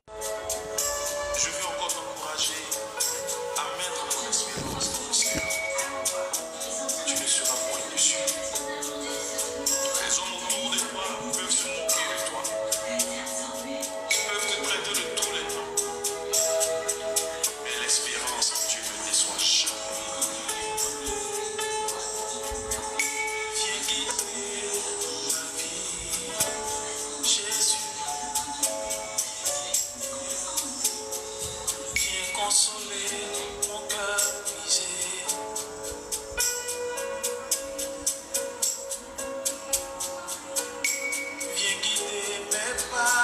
Je veux encore t'encourager à mettre ton espérance dans le Seigneur. Tu ne seras point déçu. Les hommes autour de toi peuvent se moquer de toi. Ils peuvent te traiter de tous les noms. Mais l'espérance en Dieu ne déçoit jamais. Viens guider ma vie, Jésus. Viens consoler mon cœur brisé. Viens guider mes pas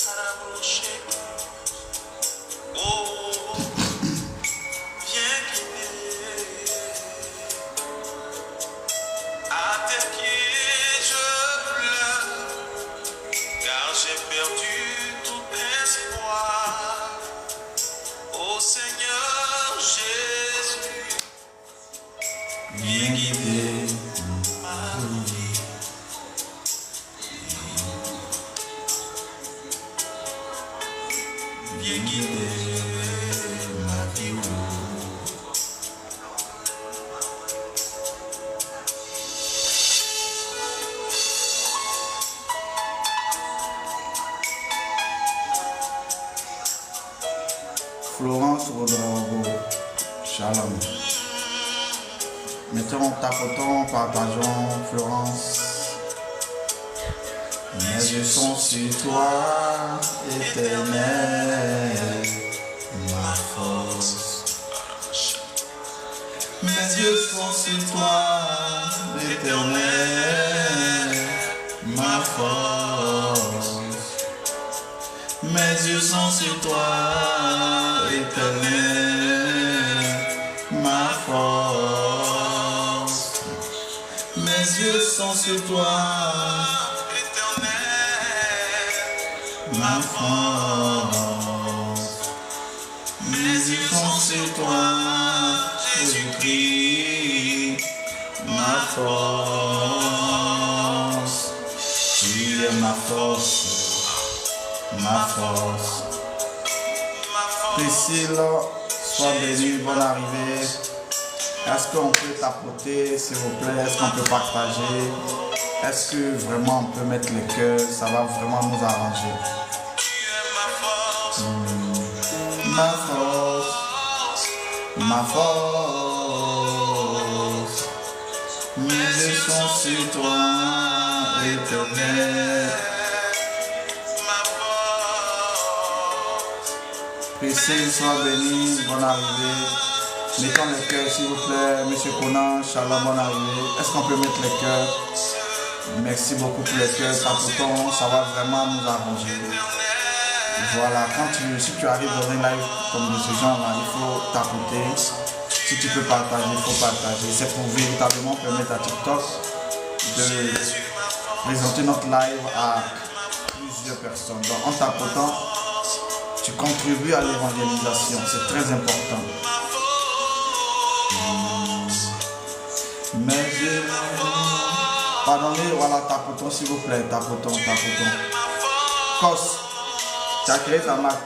à l'approcher. Oh, viens guider. À tes pieds je pleure, car j'ai perdu tout espoir. Ô Seigneur Jésus, viens guider ma vie. Viens guider ma vie. Florence Rodrigo, Shalom. Mettons, tapotons, partageons, Florence. Mes yeux sont sur toi, éternel, ma force. Mes yeux sont sur toi, éternel, ma force. Mes yeux sont sur toi, éternel, ma force. Mes yeux sont sur toi, ma force. Mes yeux sont sur toi, Jésus-Christ, ma force. Tu es ma force, ma force. Priscilla, sois bénie, bonne arrivée. Est-ce qu'on peut tapoter, s'il vous plaît? Est-ce qu'on peut partager? Est-ce que vraiment on peut mettre les cœurs? Ça va vraiment nous arranger. Ma force, ma force. Mes yeux sont sur toi, éternel. Priscille, sois béni, bonne arrivée. Mettons les cœurs s'il vous plaît. Monsieur Conan, Shalom, bonne arrivée. Est-ce qu'on peut mettre les cœurs? Merci beaucoup pour les cœurs. Tapotons, ça va vraiment nous arranger. Voilà, si tu arrives dans un live comme de ce genre-là, il faut tapoter. Si tu peux partager, il faut partager. C'est pour véritablement permettre à TikTok de présenter notre live à plusieurs personnes. Donc en tapotant, tu contribues à l'évangélisation, c'est très important. Mais pardonnez, voilà, tapotons s'il vous plaît, tapotons. Cos, tu as créé ta marque.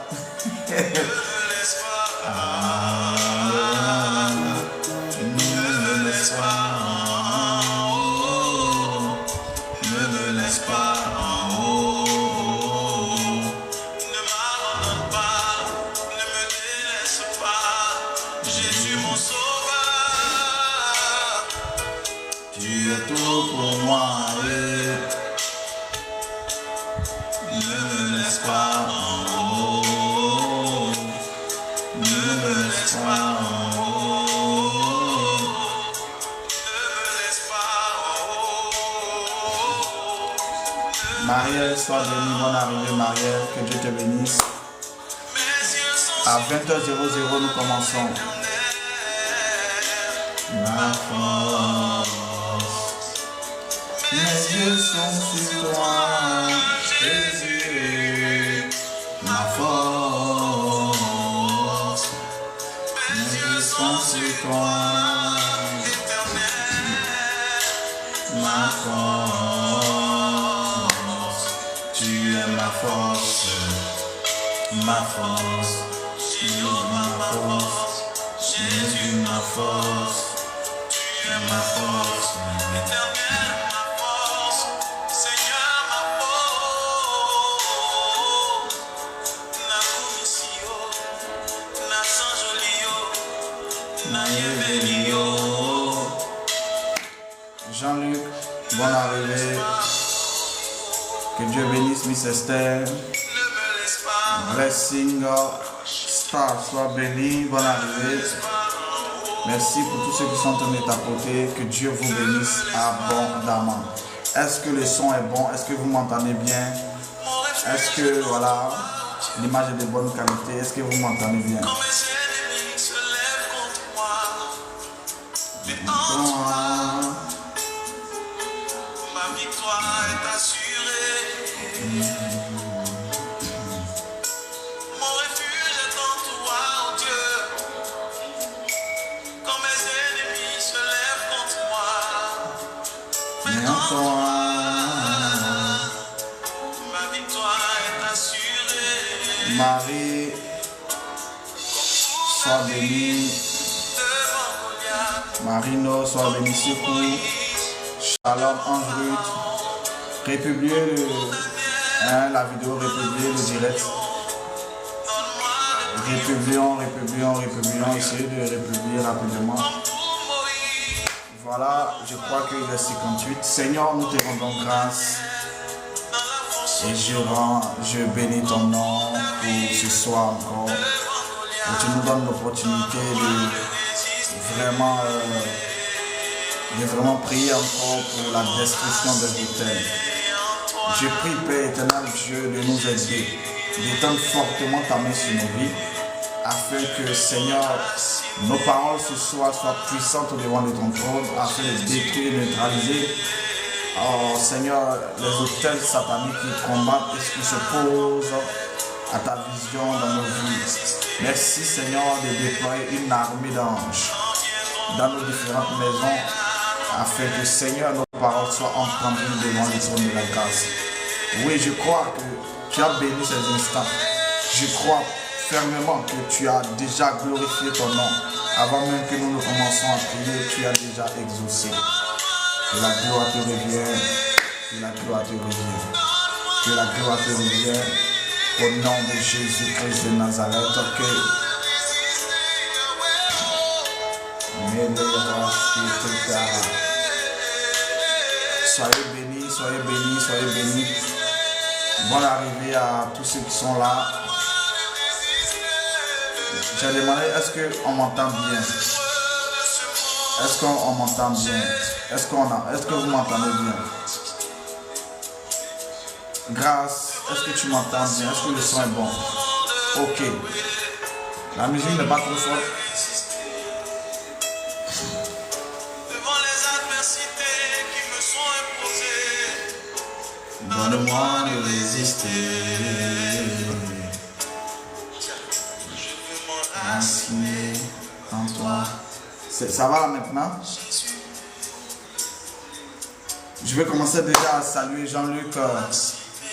Marielle, sois bénie, bonne arrivée Marielle, que Dieu te bénisse. À 20h00 nous commençons. Ma force, mes yeux sont sur toi, Jésus, ma force, mes yeux sont sur toi, ma force, tu es ma force. ma force, Jésus ma force, ma force. Éternel, ma force, Seigneur, ma force. Na komisio, na sanjolio, na yevelio. Jean-Luc, bonne arrivée. Que Dieu bénisse Miss Esther. Ne me laisse pas, Blessing Star, sois béni, bonne arrivée. Merci pour tous ceux qui sont tenus à côté. Que Dieu vous bénisse abondamment. Est-ce que le son est bon? Est-ce que vous m'entendez bien? Est-ce que voilà, l'image est de bonne qualité? Est-ce que vous m'entendez bien? quand mes ennemis se lèvent contre moi. Mais en ma victoire est assurée. Mon refuge est en toi, oh Dieu. Quand mes ennemis se lèvent contre moi. Mais en ma victoire est assurée. Marie, sois bénie. Devant Goliath, Marino, sois béni, secours. Shalom, Ange-Ruth. Républiez la vidéo, républiez le direct. Républions, essayez de républier rapidement. Voilà, je crois qu'il est 58. Seigneur, nous te rendons grâce. Et je bénis ton nom pour ce soir encore. Et tu nous donnes l'opportunité de vraiment prier encore pour la destruction des hôtels. Je prie, Père éternel Dieu, de nous aider, d'étendre fortement ta main sur nos vies, afin que, Seigneur, nos paroles ce soir soient puissantes devant ton trône, afin de détruire et neutraliser, oh Seigneur, les hôtels sataniques qui combattent et qui s'opposent à ta vision dans nos vies. Merci, Seigneur, de déployer une armée d'anges dans nos différentes maisons, afin que, Seigneur, nos paroles soient entendues devant le trône de la grâce. Oui, je crois que tu as béni ces instants. Je crois fermement que tu as déjà glorifié ton nom. Avant même que nous ne commençons à prier, tu as déjà exaucé. Que la gloire te revienne. Que la gloire te revienne. Que la gloire te revienne. Au nom de Jésus-Christ de Nazareth. Soyez bénis, soyez bénis, soyez bénis. Bonne arrivée à tous ceux qui sont là. J'ai demandé, est-ce qu'on m'entend bien? Est-ce qu'on m'entend bien? Est-ce que vous m'entendez bien? Grâce, est-ce que tu m'entends bien? Est-ce que le son est bon? Ok. La musique n'est pas trop forte. devant les adversités qui me sont imposées. Donne-moi de résister. Je veux m'enraciner. Assis en toi. Ça va là maintenant? Je vais commencer déjà à saluer Jean-Luc.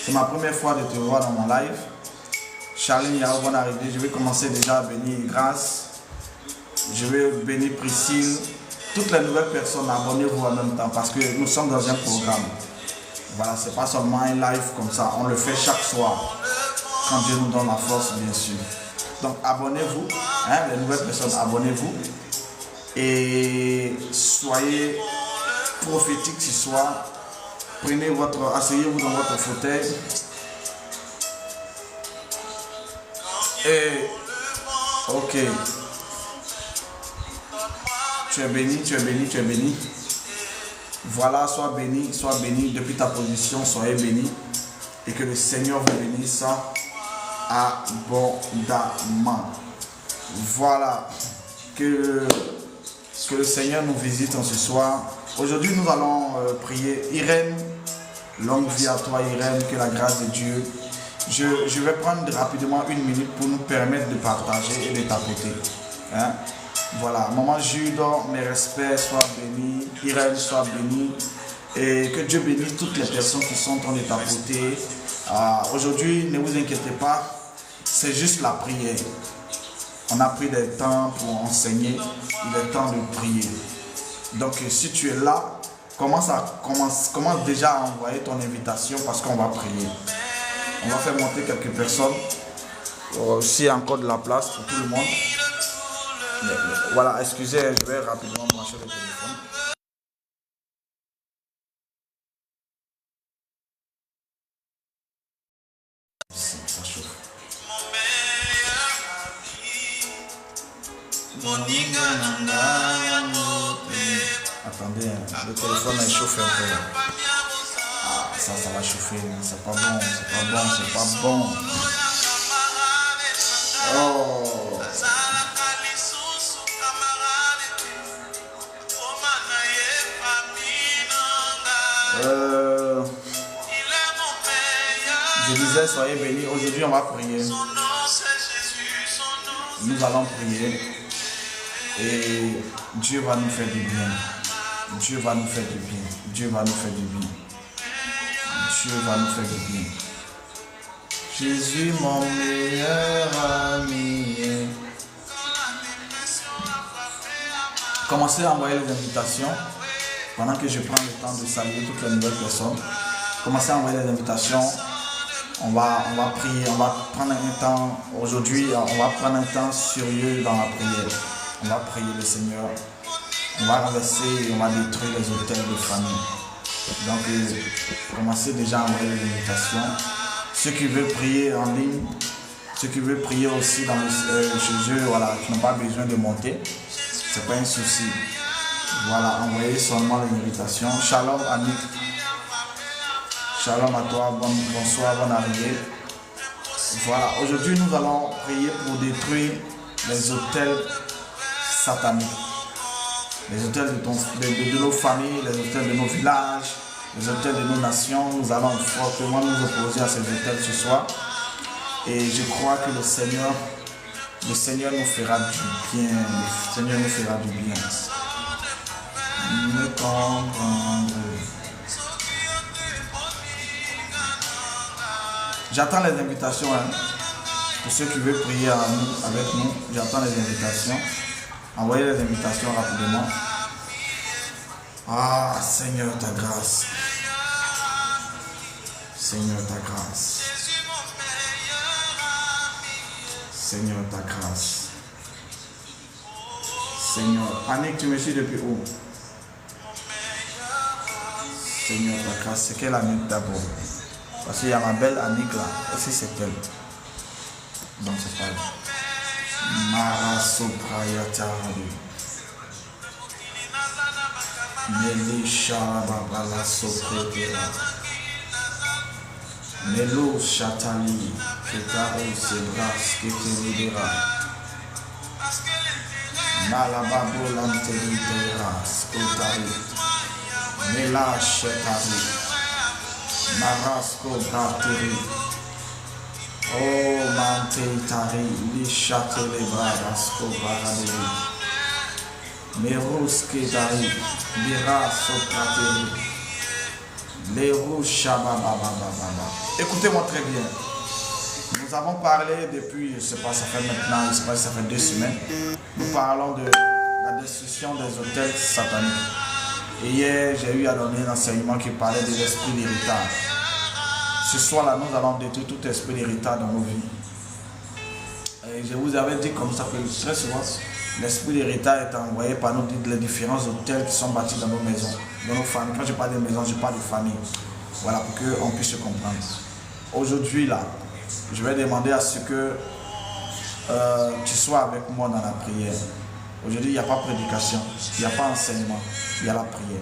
C'est ma première fois de te voir dans mon live. Charline Yao, bonne arrivée. Je vais commencer déjà à bénir Grâce. Je vais bénir Priscille. Toutes les nouvelles personnes, abonnez-vous en même temps parce que nous sommes dans un programme. Voilà, c'est pas seulement un live comme ça. On le fait chaque soir. Quand Dieu nous donne la force, bien sûr. Donc abonnez-vous. Hein, les nouvelles personnes, abonnez-vous. Et soyez prophétiques ce soir. Asseyez-vous dans votre fauteuil. Et ok. Tu es béni, tu es béni, tu es béni. Voilà, sois béni depuis ta position, soyez béni. Et que le Seigneur vous bénisse abondamment. Voilà. Que le Seigneur nous visite en ce soir. Aujourd'hui, nous allons prier. Irène, longue vie à toi, Irène, que la grâce de Dieu. Je vais prendre rapidement une minute pour nous permettre de partager et de tapoter. Hein? Voilà, maman Jude, mes respects, sois bénie. Irène, sois bénie. Et que Dieu bénisse toutes les personnes qui sont en train de tapoter. Aujourd'hui, ne vous inquiétez pas. c'est juste la prière. On a pris des temps pour enseigner, il est temps de prier. Donc si tu es là, commence déjà à envoyer ton invitation parce qu'on va prier. On va faire monter quelques personnes. S'il y a encore de la place pour tout le monde. Voilà, excusez, je vais rapidement brancher le téléphone. Ça chauffe. Attendez, le téléphone est chauffé un peu. Ah, ça va chauffer. C'est pas bon, c'est pas bon. Oh. Je disais, soyez bénis. Aujourd'hui, on va prier. Nous allons prier. Et Dieu va nous faire du bien. Dieu va nous faire du bien. Dieu va nous faire du bien. Dieu va nous faire du bien. Jésus, mon meilleur ami. Commencez à envoyer les invitations. Pendant que je prends le temps de saluer toutes les nouvelles personnes. Commencez à envoyer les invitations. On va prier. On va prendre un temps. Aujourd'hui, on va prendre un temps sérieux dans la prière. On va prier le Seigneur. On va renverser, on va détruire les hôtels de famille. Donc, commencez déjà à envoyer les invitations. Ceux qui veulent prier en ligne, ceux qui veulent prier aussi dans chez eux, voilà, qui n'ont pas besoin de monter, c'est pas un souci. Voilà, envoyez seulement les invitations. Shalom, Annick. Shalom à toi, bonsoir, bonne arrivée. Voilà, aujourd'hui nous allons prier pour détruire les hôtels sataniques. Les hôtels de nos familles, les hôtels de nos villages, les hôtels de nos nations. Nous allons fortement nous opposer à ces hôtels ce soir. Et je crois que le Seigneur nous fera du bien. Le Seigneur nous fera du bien. Me comprendre. J'attends les invitations. Pour ceux qui veulent prier avec nous, j'attends les invitations. Envoyez les invitations rapidement. Ah, Seigneur, ta grâce. Seigneur, ta grâce. Seigneur, ta grâce. Seigneur, Annick, tu me suis depuis où? Seigneur, ta grâce. C'est quelle Annick d'abord? Parce qu'il y a ma belle Annick là. Aussi c'est elle. Donc c'est pas elle. Mara Soprayatari Melisha Babala Sopretera Melo Chatali Ketaro Sebras Ketelidera Malababo Lantelidera Skotari Mela Chatari Marasco Brateri. Oh, Mante Tari, li châtelet Brabasco Baraderi, Meruske Dari, Bira Soprateri, Leru Shabababababa. Écoutez-moi très bien. Nous avons parlé depuis, je ne sais pas, ça fait maintenant, je ne sais pas si ça fait 2 semaines. Nous parlons de la destruction des hôtels sataniques. Et hier, j'ai eu à donner un enseignement qui parlait de l'esprit d'héritage. Ce soir-là, nous allons détruire tout esprit d'héritage dans nos vies. Et je vous avais dit comme ça que très souvent, l'esprit d'héritage est envoyé par nous les différents hôtels qui sont bâtis dans nos maisons, dans nos familles. Quand je parle de maisons, je parle de famille. Voilà, pour qu'on puisse se comprendre. Aujourd'hui, là, je vais demander à ce que tu sois avec moi dans la prière. Aujourd'hui, il n'y a pas prédication, il n'y a pas enseignement, il y a la prière.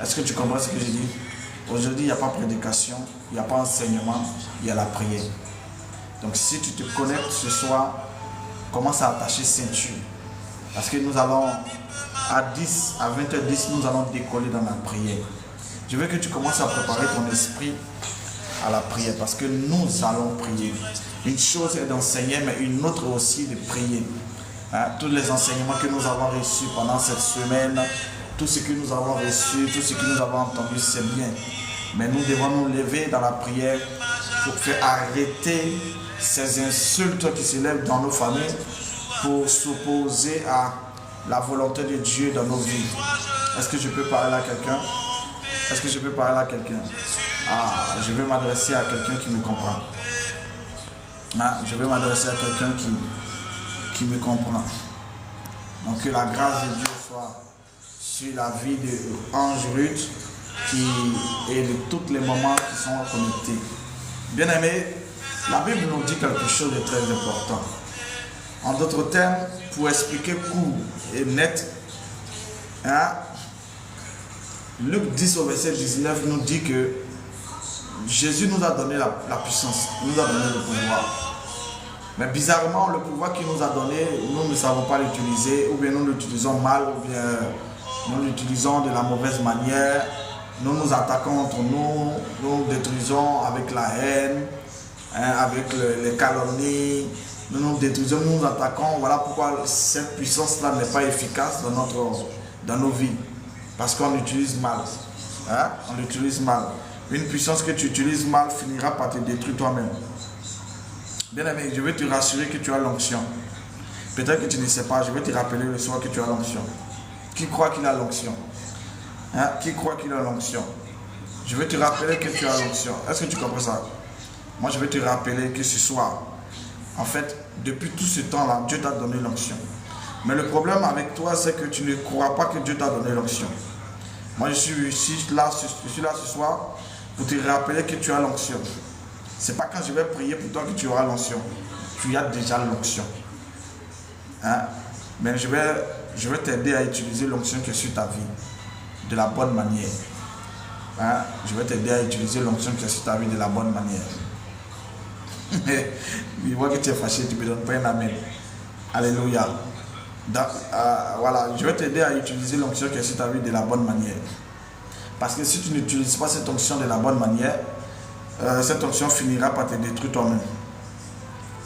Est-ce que tu comprends ce que je dis? Aujourd'hui, il n'y a pas prédication, il n'y a pas enseignement, il y a la prière. Donc si tu te connectes ce soir, commence à attacher ceinture. Parce que nous allons, à 20h10, nous allons décoller dans la prière. Je veux que tu commences à préparer ton esprit à la prière. Parce que nous allons prier. Une chose est d'enseigner, mais une autre aussi de prier. Tous les enseignements que nous avons reçus pendant cette semaine, Tout ce que nous avons reçu, tout ce que nous avons entendu, c'est bien. Mais nous devons nous lever dans la prière pour faire arrêter ces insultes qui s'élèvent dans nos familles pour s'opposer à la volonté de Dieu dans nos vies. Est-ce que je peux parler à quelqu'un? Est-ce que je peux parler à quelqu'un? Ah, je vais m'adresser à quelqu'un qui me comprend. Ah, je vais m'adresser à quelqu'un qui me comprend. Donc que la grâce de Dieu soit sur la vie de Ange Ruth et de tous les moments qui sont connectés. Bien aimé, la Bible nous dit quelque chose de très important. En d'autres termes, pour expliquer court et net, hein, Luc 10 au verset 19 nous dit que Jésus nous a donné la puissance, nous a donné le pouvoir. Mais bizarrement, le pouvoir qu'il nous a donné, nous ne savons pas l'utiliser, ou bien nous l'utilisons mal, ou bien nous l'utilisons de la mauvaise manière. Nous nous attaquons entre nous, nous détruisons avec la haine, hein, avec les calomnies. Nous nous détruisons, nous nous attaquons. Voilà pourquoi cette puissance-là n'est pas efficace dans nos vies. Parce qu'on l'utilise mal. Hein? On l'utilise mal. Une puissance que tu utilises mal finira par te détruire toi-même. Bien aimé, je vais te rassurer que tu as l'onction. Peut-être que tu ne sais pas, je vais te rappeler le soir que tu as l'onction. Qui croit qu'il a l'onction? Hein? Qui croit qu'il a l'onction? Je vais te rappeler que tu as l'onction. Est-ce que tu comprends ça? Moi, je vais te rappeler que ce soir, en fait, depuis tout ce temps-là, Dieu t'a donné l'onction. Mais le problème avec toi, c'est que tu ne crois pas que Dieu t'a donné l'onction. Moi, je suis là ce soir pour te rappeler que tu as l'onction. Ce n'est pas quand je vais prier pour toi que tu auras l'onction. Tu as déjà l'onction. Hein? Mais je vais t'aider à utiliser l'onction qui est sur ta vie de la bonne manière. Hein? Je vais t'aider à utiliser l'onction qui est sur ta vie de la bonne manière. Je vois que tu es fâché, tu ne me donnes pas un amen. Alléluia. Voilà, je vais t'aider à utiliser l'onction qui est sur ta vie de la bonne manière. Parce que si tu n'utilises pas cette onction de la bonne manière, cette onction finira par te détruire toi-même.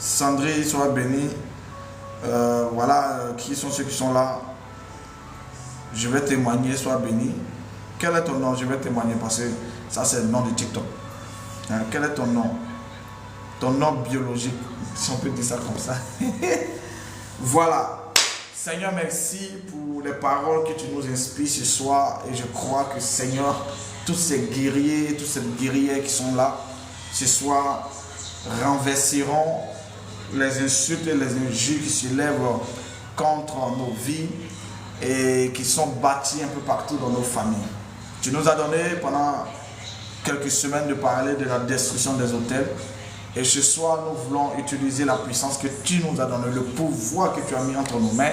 Sandrine, sois bénie. Voilà, qui sont ceux qui sont là? Je vais témoigner, sois béni. Quel est ton nom? Je vais témoigner parce que ça c'est le nom de TikTok. Hein? Quel est ton nom? Ton nom biologique, si on peut dire ça comme ça. Voilà. Seigneur, merci pour les paroles que tu nous inspires ce soir. Et je crois que Seigneur, tous ces guerriers, toutes ces guerrières qui sont là, ce soir, renverseront les insultes et les injures qui se lèvent contre nos vies et qui sont bâtis un peu partout dans nos familles. Tu nous as donné pendant quelques semaines de parler de la destruction des hôtels. Et ce soir, nous voulons utiliser la puissance que tu nous as donnée, le pouvoir que tu as mis entre nos mains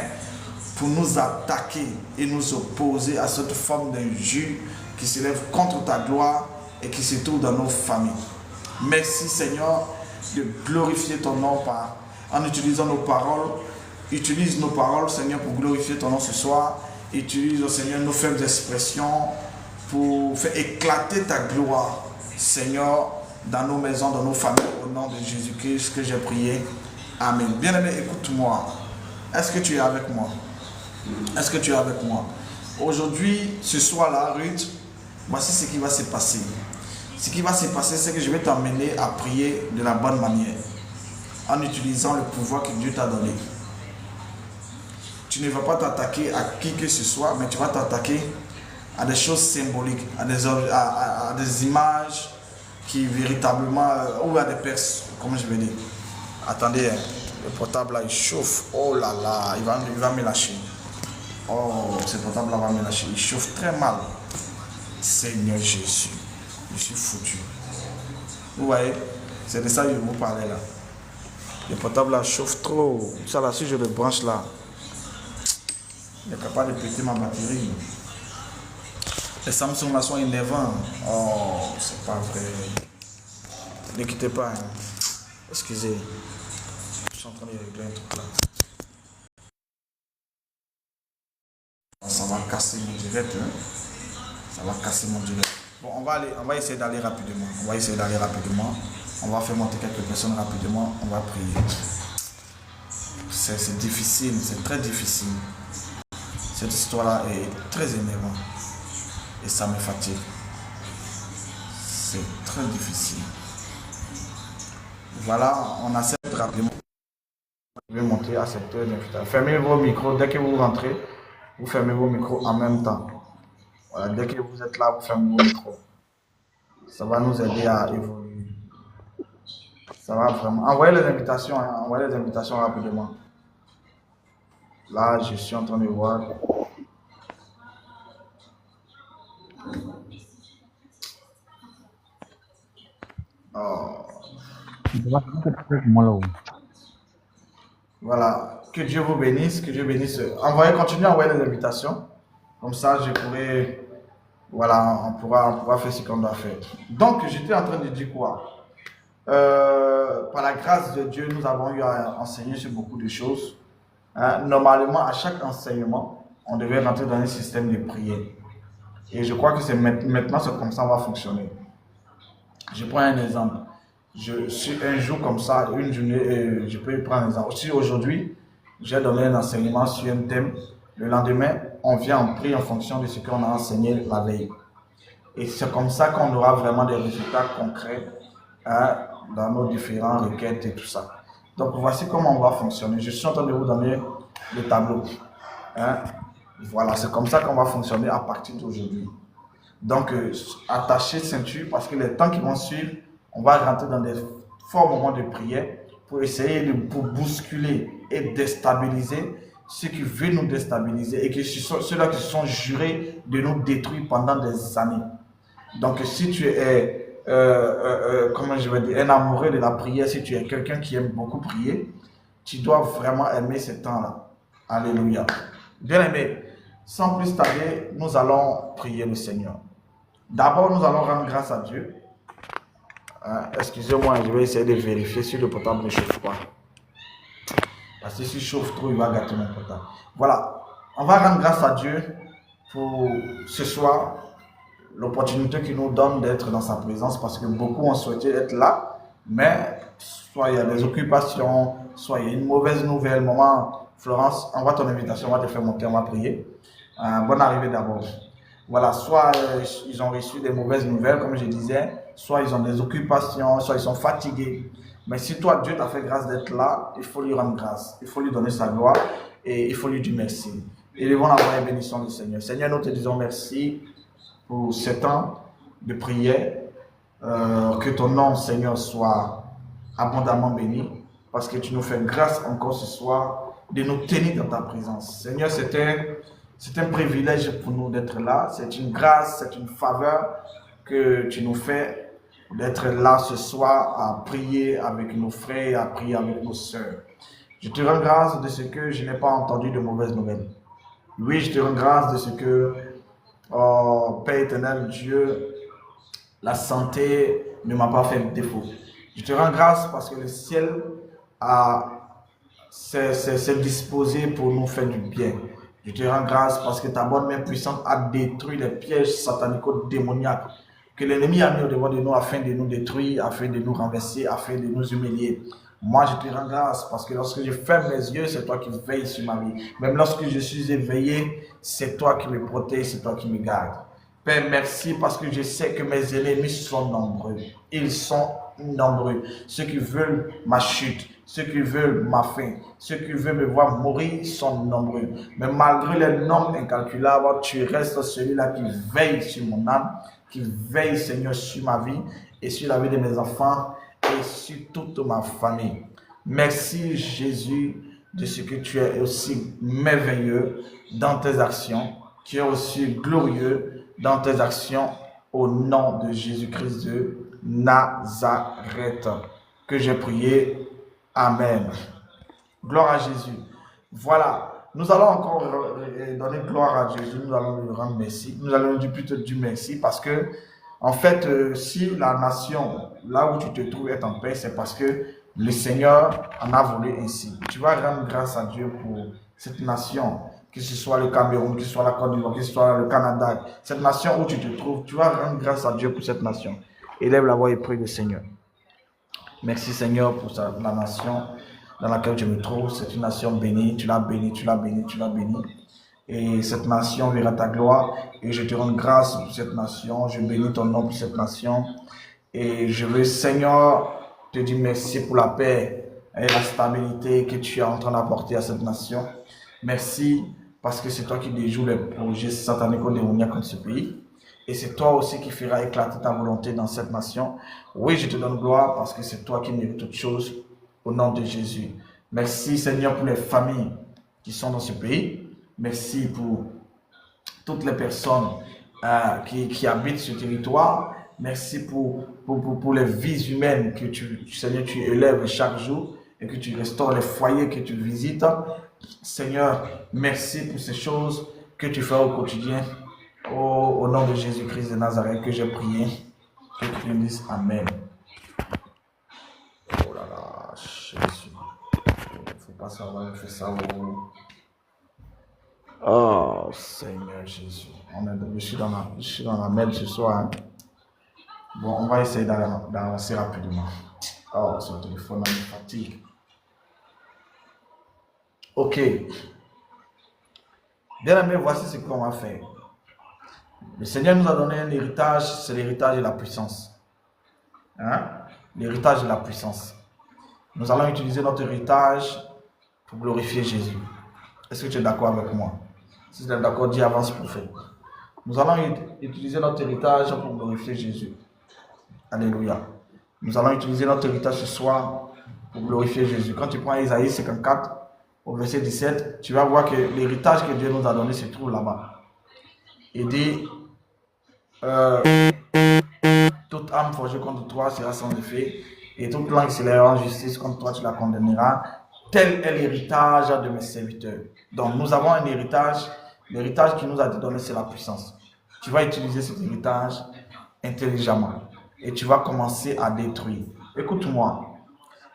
pour nous attaquer et nous opposer à cette forme d'injure qui se lève contre ta gloire et qui se trouve dans nos familles. Merci Seigneur de glorifier ton nom en utilisant nos paroles. Utilise nos paroles Seigneur pour glorifier ton nom ce soir. Utilise Seigneur nos faibles expressions pour faire éclater ta gloire Seigneur dans nos maisons, dans nos familles, au nom de Jésus-Christ que j'ai prié. Amen. Bien-aimé, écoute-moi. Est-ce que tu es avec moi? Est-ce que tu es avec moi? Aujourd'hui, ce soir-là, Ruth, voici ce qui va se passer. Ce qui va se passer, c'est que je vais t'emmener à prier de la bonne manière, en utilisant le pouvoir que Dieu t'a donné. Tu ne vas pas t'attaquer à qui que ce soit, mais tu vas t'attaquer à des choses symboliques, à des images qui véritablement, ou à des personnes, comment je vais dire. Attendez, le portable là il chauffe, oh là là, il va me lâcher. Oh, ce portable là va me lâcher, il chauffe très mal. Seigneur Jésus, je suis foutu. Vous voyez, c'est de ça que je vous parlais là. Le portable là chauffe trop, ça là, si je le branche là, il est capable de péter ma batterie. Les Samsung là sont énervants. Oh, c'est pas vrai. Ne quittez pas. Hein. Excusez. Je suis en train de régler un truc là. Ça va casser mon direct. Hein. Ça va casser mon direct. Bon, on va essayer d'aller rapidement. On va faire monter quelques personnes rapidement. On va prier. C'est difficile. C'est très difficile. Cette histoire-là est très énervante et ça me fatigue. C'est très difficile. Voilà, on accepte rapidement. Je vais monter à cette heure d'invitation. Fermez vos micros. Dès que vous rentrez, vous fermez vos micros en même temps. Voilà, dès que vous êtes là, vous fermez vos micros. Ça va nous aider à évoluer. Ça va vraiment. Envoyez les invitations, hein. Envoyez les invitations rapidement. Là, je suis en train de voir. Oh. Voilà, que Dieu vous bénisse, que Dieu bénisse. Continuez à envoyer les invitations. Comme ça, je pourrai, voilà, on pourra faire ce qu'on doit faire. Donc, j'étais en train de dire quoi? Par la grâce de Dieu, nous avons eu à enseigner sur beaucoup de choses. Normalement, à chaque enseignement, on devait rentrer dans un système de prière. Et je crois que c'est maintenant, c'est comme ça qu'on va fonctionner. Je prends un exemple. Un jour comme ça, une journée, je peux prendre un exemple. Si aujourd'hui, j'ai donné un enseignement sur un thème, le lendemain, on vient en prier en fonction de ce qu'on a enseigné la veille. Et c'est comme ça qu'on aura vraiment des résultats concrets dans nos différentes requêtes et tout ça. Donc, voici comment on va fonctionner. Je suis en train de vous donner le tableau. Voilà, c'est comme ça qu'on va fonctionner à partir d'aujourd'hui. Donc, attachez ceinture parce que les temps qui vont suivre, on va rentrer dans des forts moments de prière pour essayer de bousculer et déstabiliser ceux qui veulent nous déstabiliser et ceux-là qui sont jurés de nous détruire pendant des années. Donc, si tu es, comment je vais dire, un amoureux de la prière, si tu es quelqu'un qui aime beaucoup prier, tu dois vraiment aimer ce temps-là. Alléluia. Bien aimé, sans plus tarder, nous allons prier le Seigneur. D'abord, nous allons rendre grâce à Dieu. Excusez-moi, je vais essayer de vérifier si le portable ne chauffe pas. Parce que s'il chauffe trop, il va gâter mon portable. Voilà, on va rendre grâce à Dieu pour ce soir, l'opportunité qu'il nous donne d'être dans sa présence, parce que beaucoup ont souhaité être là, mais soit il y a des occupations, soit il y a une mauvaise nouvelle. Maman Florence, envoie ton invitation, on va te faire monter, on va prier. Bonne arrivée d'abord. Voilà, soit ils ont reçu des mauvaises nouvelles, comme je disais, soit ils ont des occupations, soit ils sont fatigués. Mais si toi, Dieu t'a fait grâce d'être là, il faut lui rendre grâce, il faut lui donner sa gloire et il faut lui dire merci. Élevons la voix et bénissons le Seigneur. Seigneur, nous te disons merci pour ce temps de prière. Que ton nom, Seigneur, soit abondamment béni parce que tu nous fais grâce encore ce soir de nous tenir dans ta présence. Seigneur, c'est un privilège pour nous d'être là. C'est une grâce, c'est une faveur que tu nous fais d'être là ce soir à prier avec nos frères, à prier avec nos sœurs. Je te rends grâce de ce que je n'ai pas entendu de mauvaises nouvelles. Oui, je te rends grâce de ce que, Père éternel, Dieu, la santé ne m'a pas fait défaut. Je te rends grâce parce que le ciel s'est disposé pour nous faire du bien. Je te rends grâce parce que ta bonne main puissante a détruit les pièges satanico-démoniaques que l'ennemi a mis au devant de nous afin de nous détruire, afin de nous renverser, afin de nous humilier. Moi, je te rends grâce parce que lorsque je ferme les yeux, c'est toi qui veilles sur ma vie. Même lorsque je suis éveillé, c'est toi qui me protège, c'est toi qui me garde. Père, merci parce que je sais que mes ennemis sont nombreux. Ils sont nombreux. Ceux qui veulent ma chute, ceux qui veulent ma fin, ceux qui veulent me voir mourir sont nombreux. Mais malgré les nombres incalculables, tu restes celui-là qui veille sur mon âme, qui veille, Seigneur, sur ma vie et sur la vie de mes enfants et sur toute ma famille. Merci, Jésus, de ce que tu es aussi merveilleux dans tes actions. Tu es aussi glorieux dans tes actions au nom de Jésus-Christ de Nazareth. Que j'ai prié. Amen. Gloire à Jésus. Voilà. Nous allons encore donner gloire à Jésus. Nous allons lui rendre merci. Nous allons lui plutôt dire merci parce que, en fait, si la nation, là où tu te trouves, est en paix, c'est parce que le Seigneur en a voulu ainsi. Tu vas rendre grâce à Dieu pour cette nation, que ce soit le Cameroun, que ce soit la Côte d'Ivoire, que ce soit le Canada. Cette nation où tu te trouves, tu vas rendre grâce à Dieu pour cette nation. Élève la voix et prie le Seigneur. Merci Seigneur pour la nation dans laquelle je me trouve. C'est une nation bénie. Tu l'as bénie, tu l'as bénie, tu l'as bénie. et cette nation verra ta gloire. Et je te rends grâce pour cette nation. Je bénis ton nom pour cette nation. Et je veux, Seigneur, te dire merci pour la paix et la stabilité que tu es en train d'apporter à cette nation. Merci parce que c'est toi qui déjoues les projets satanico-démoniaques contre ce pays. Et c'est toi aussi qui feras éclater ta volonté dans cette nation. Oui, je te donne gloire parce que c'est toi qui mérites toutes choses au nom de Jésus. Merci Seigneur pour les familles qui sont dans ce pays. Merci pour toutes les personnes qui habitent ce territoire. Merci pour les vies humaines que Seigneur, tu élèves chaque jour et que tu restaures les foyers que tu visites. Seigneur, merci pour ces choses que tu fais au quotidien. Au nom de Jésus-Christ de Nazareth que j'ai prié. Que tu me dises Amen. Oh là là, Jésus. Il ne faut pas savoir, je fais ça. Oh Seigneur Jésus. Je suis dans la merde ce soir. Hein. Bon, on va essayer d'avancer rapidement. Oh, ce téléphone me fatigue. Ok. Bien aimé, voici ce qu'on va faire. Le Seigneur nous a donné un héritage, c'est l'héritage de la puissance. Hein? L'héritage de la puissance. Nous allons utiliser notre héritage pour glorifier Jésus. Est-ce que tu es d'accord avec moi? Si tu es d'accord, dis avance prophète. Nous allons utiliser notre héritage pour glorifier Jésus. Alléluia. Nous allons utiliser notre héritage ce soir pour glorifier Jésus. Quand tu prends Isaïe 54, au verset 17, tu vas voir que l'héritage que Dieu nous a donné se trouve là-bas. Il dit, toute âme forgée contre toi sera sans effet, et toute langue s'élèvera en justice contre toi, tu la condamneras. Tel est l'héritage de mes serviteurs. Donc nous avons un héritage. L'héritage qui nous a été donné, c'est la puissance. Tu vas utiliser cet héritage intelligemment et tu vas commencer à détruire. Écoute-moi,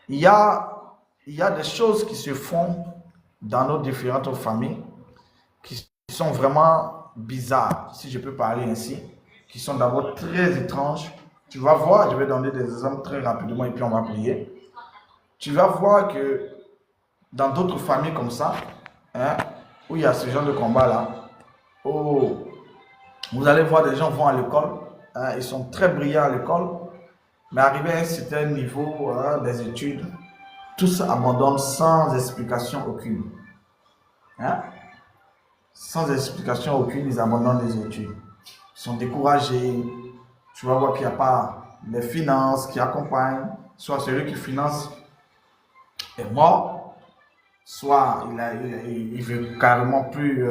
il y a des choses qui se font dans nos différentes familles qui sont vraiment bizarres, si je peux parler ainsi, qui sont d'abord très étranges. Tu vas voir, je vais donner des exemples très rapidement et puis on va prier. Tu vas voir que dans d'autres familles comme ça, hein, où il y a ce genre de combat-là, où vous allez voir des gens vont à l'école, hein, ils sont très brillants à l'école, mais arrivé à un certain niveau des études, tous abandonnent sans explication aucune. Hein? Sans explication aucune, ils abandonnent les études. Ils sont découragés. Tu vas voir qu'il n'y a pas les finances qui accompagnent. Soit celui qui finance est mort, soit il veut carrément plus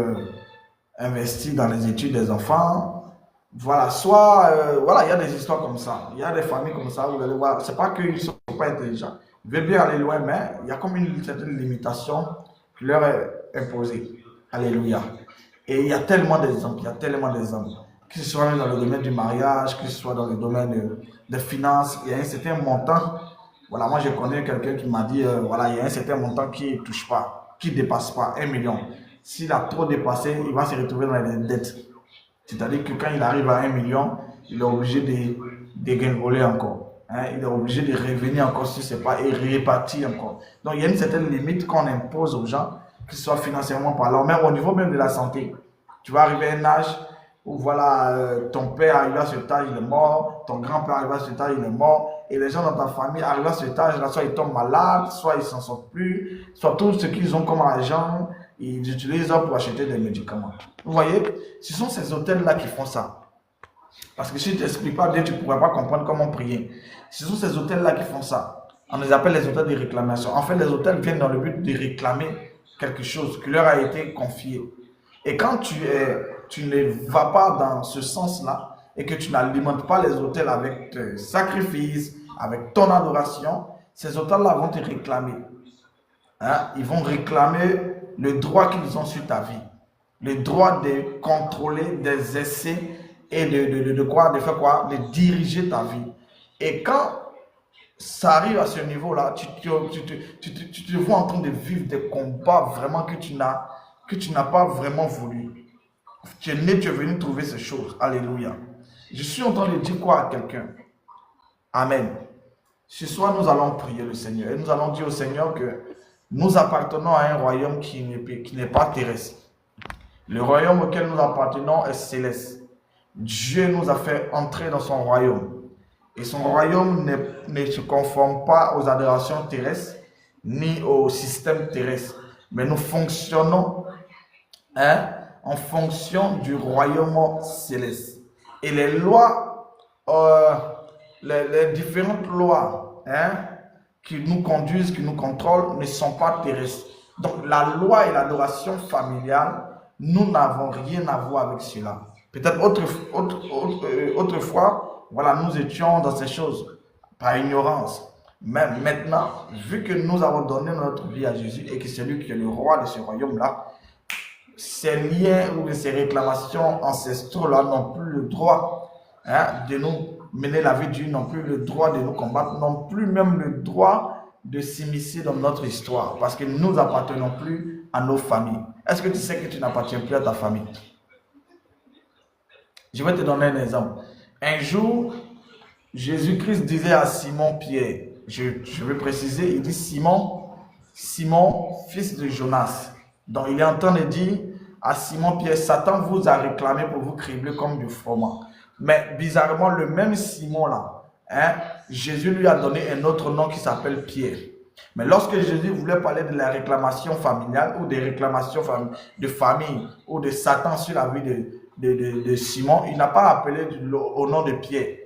investir dans les études des enfants. Voilà, soit, voilà, il y a des histoires comme ça. Il y a des familles comme ça où vous allez voir, c'est pas qu'ils ne sont pas intelligents. Ils veulent bien aller loin, mais il y a comme une certaine limitation qui leur est imposée. Alléluia. Et il y a tellement d'exemples, que ce soit dans le domaine du mariage, que ce soit dans le domaine des finances, il y a un certain montant. Voilà, moi je connais quelqu'un qui m'a dit, voilà, il y a un certain montant qui ne touche pas, qui ne dépasse pas 1 million. S'il a trop dépassé, il va se retrouver dans les dettes. C'est-à-dire que quand il arrive à 1 million, il est obligé de dégringoler encore. Hein? Il est obligé de revenir encore si ce n'est pas et répartir encore. Donc il y a une certaine limite qu'on impose aux gens, que ce soit financièrement parlant, même au niveau même de la santé. Tu vas arriver à un âge où voilà, ton père arrive à cet âge, il est mort, ton grand-père arrive à cet âge, il est mort, et les gens dans ta famille arrivent à cet âge-là, soit ils tombent malades, soit ils s'en sortent plus, soit tout ce qu'ils ont comme argent, ils utilisent ça pour acheter des médicaments. Vous voyez, ce sont ces hôtels-là qui font ça. Parce que si tu t'expliques pas bien, tu ne pourras pas comprendre comment prier. Ce sont ces hôtels-là qui font ça. On les appelle les hôtels de réclamation. En fait, les hôtels viennent dans le but de réclamer quelque chose qui leur a été confié. Et quand tu ne vas pas dans ce sens-là et que tu n'alimentes pas les hôtels avec tes sacrifices, avec ton adoration, ces hôtels-là vont te réclamer. Hein? Ils vont réclamer le droit qu'ils ont sur ta vie. Le droit de contrôler des essais et de faire quoi? De diriger ta vie. Et quand ça arrive à ce niveau-là, tu te vois en train de vivre des combats vraiment que tu n'as pas vraiment voulu. Tu es né, tu es venu trouver ces choses. Alléluia. Je suis en train de dire quoi à quelqu'un? Amen. Ce soir, nous allons prier le Seigneur. Et nous allons dire au Seigneur que nous appartenons à un royaume qui n'est pas terrestre. Le royaume auquel nous appartenons est céleste. Dieu nous a fait entrer dans son royaume. Et son royaume ne se conforme pas aux adorations terrestres ni au système terrestre. Mais nous fonctionnons en fonction du royaume céleste. Et les lois, les différentes lois qui nous conduisent, qui nous contrôlent, ne sont pas terrestres. Donc la loi et l'adoration familiale, nous n'avons rien à voir avec cela. Peut-être autrefois, voilà, nous étions dans ces choses par ignorance. Mais maintenant, vu que nous avons donné notre vie à Jésus et que c'est lui qui est le roi de ce royaume-là, ces liens ou ces réclamations ancestrales-là n'ont plus le droit de nous mener la vie d'une, n'ont plus le droit de nous combattre, n'ont plus même le droit de s'immiscer dans notre histoire parce que nous n'appartenons plus à nos familles. Est-ce que tu sais que tu n'appartiens plus à ta famille? Je vais te donner un exemple. Un jour, Jésus-Christ disait à Simon-Pierre, je vais préciser, il dit Simon, fils de Jonas. Donc il est en train de dire à Simon-Pierre, Satan vous a réclamé pour vous cribler comme du froment. Mais bizarrement, le même Simon-là, Jésus lui a donné un autre nom qui s'appelle Pierre. Mais lorsque Jésus voulait parler de la réclamation familiale ou des réclamations de famille ou de Satan sur la vie de Simon, il n'a pas appelé au nom de Pierre.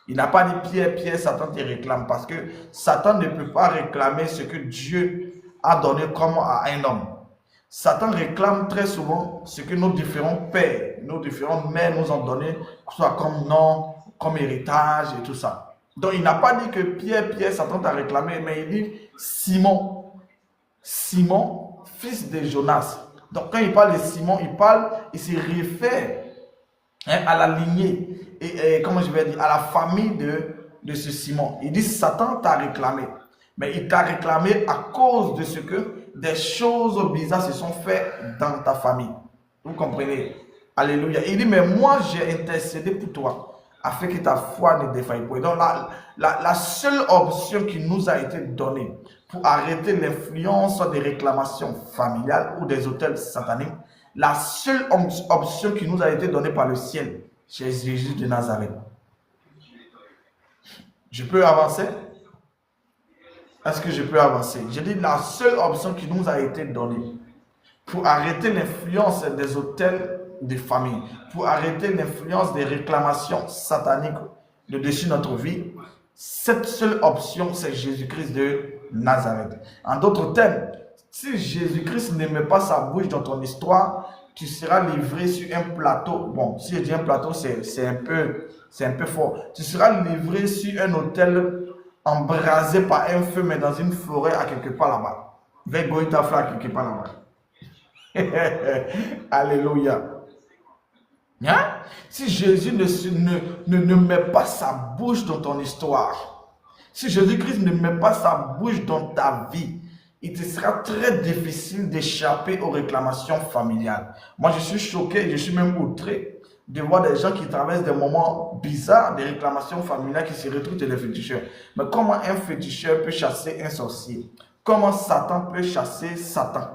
Il n'a pas dit Pierre, Satan te réclame parce que Satan ne peut pas réclamer ce que Dieu a donné comme à un homme. Satan réclame très souvent ce que nos différents pères, nos différentes mères nous ont donné, soit comme nom, comme héritage et tout ça. Donc il n'a pas dit que Pierre, Satan t'a réclamé, mais il dit Simon, fils de Jonas. Donc quand il parle de Simon, il se réfère à la lignée, et comment je vais dire, à la famille de ce Simon. Il dit Satan t'a réclamé, mais il t'a réclamé à cause de ce que des choses bizarres se sont faites dans ta famille. Vous comprenez? Alléluia. Il dit, mais moi j'ai intercédé pour toi, afin que ta foi ne défaille pas. Donc la seule option qui nous a été donnée pour arrêter l'influence des réclamations familiales ou des autels sataniques, la seule option qui nous a été donnée par le ciel, c'est Jésus de Nazareth. Je peux avancer? Est-ce que je peux avancer? J'ai dit la seule option qui nous a été donnée pour arrêter l'influence des autels de famille, pour arrêter l'influence des réclamations sataniques de dessus notre vie, cette seule option, c'est Jésus-Christ de Nazareth. En d'autres termes, si Jésus-Christ ne met pas sa bouche dans ton histoire, tu seras livré sur un plateau. Bon, si je dis un plateau, c'est un peu fort. Tu seras livré sur un autel embrasé par un feu, mais dans une forêt à quelque part là-bas. Vers Goïtafla, quelque part là-bas. Alléluia. Hein? Si Jésus ne met pas sa bouche dans ton histoire, si Jésus-Christ ne met pas sa bouche dans ta vie, il te sera très difficile d'échapper aux réclamations familiales. Moi, je suis choqué, je suis même outré de voir des gens qui traversent des moments bizarres, des réclamations familiales qui se retrouvent chez les féticheurs. Mais comment un féticheur peut chasser un sorcier? Comment Satan peut chasser Satan?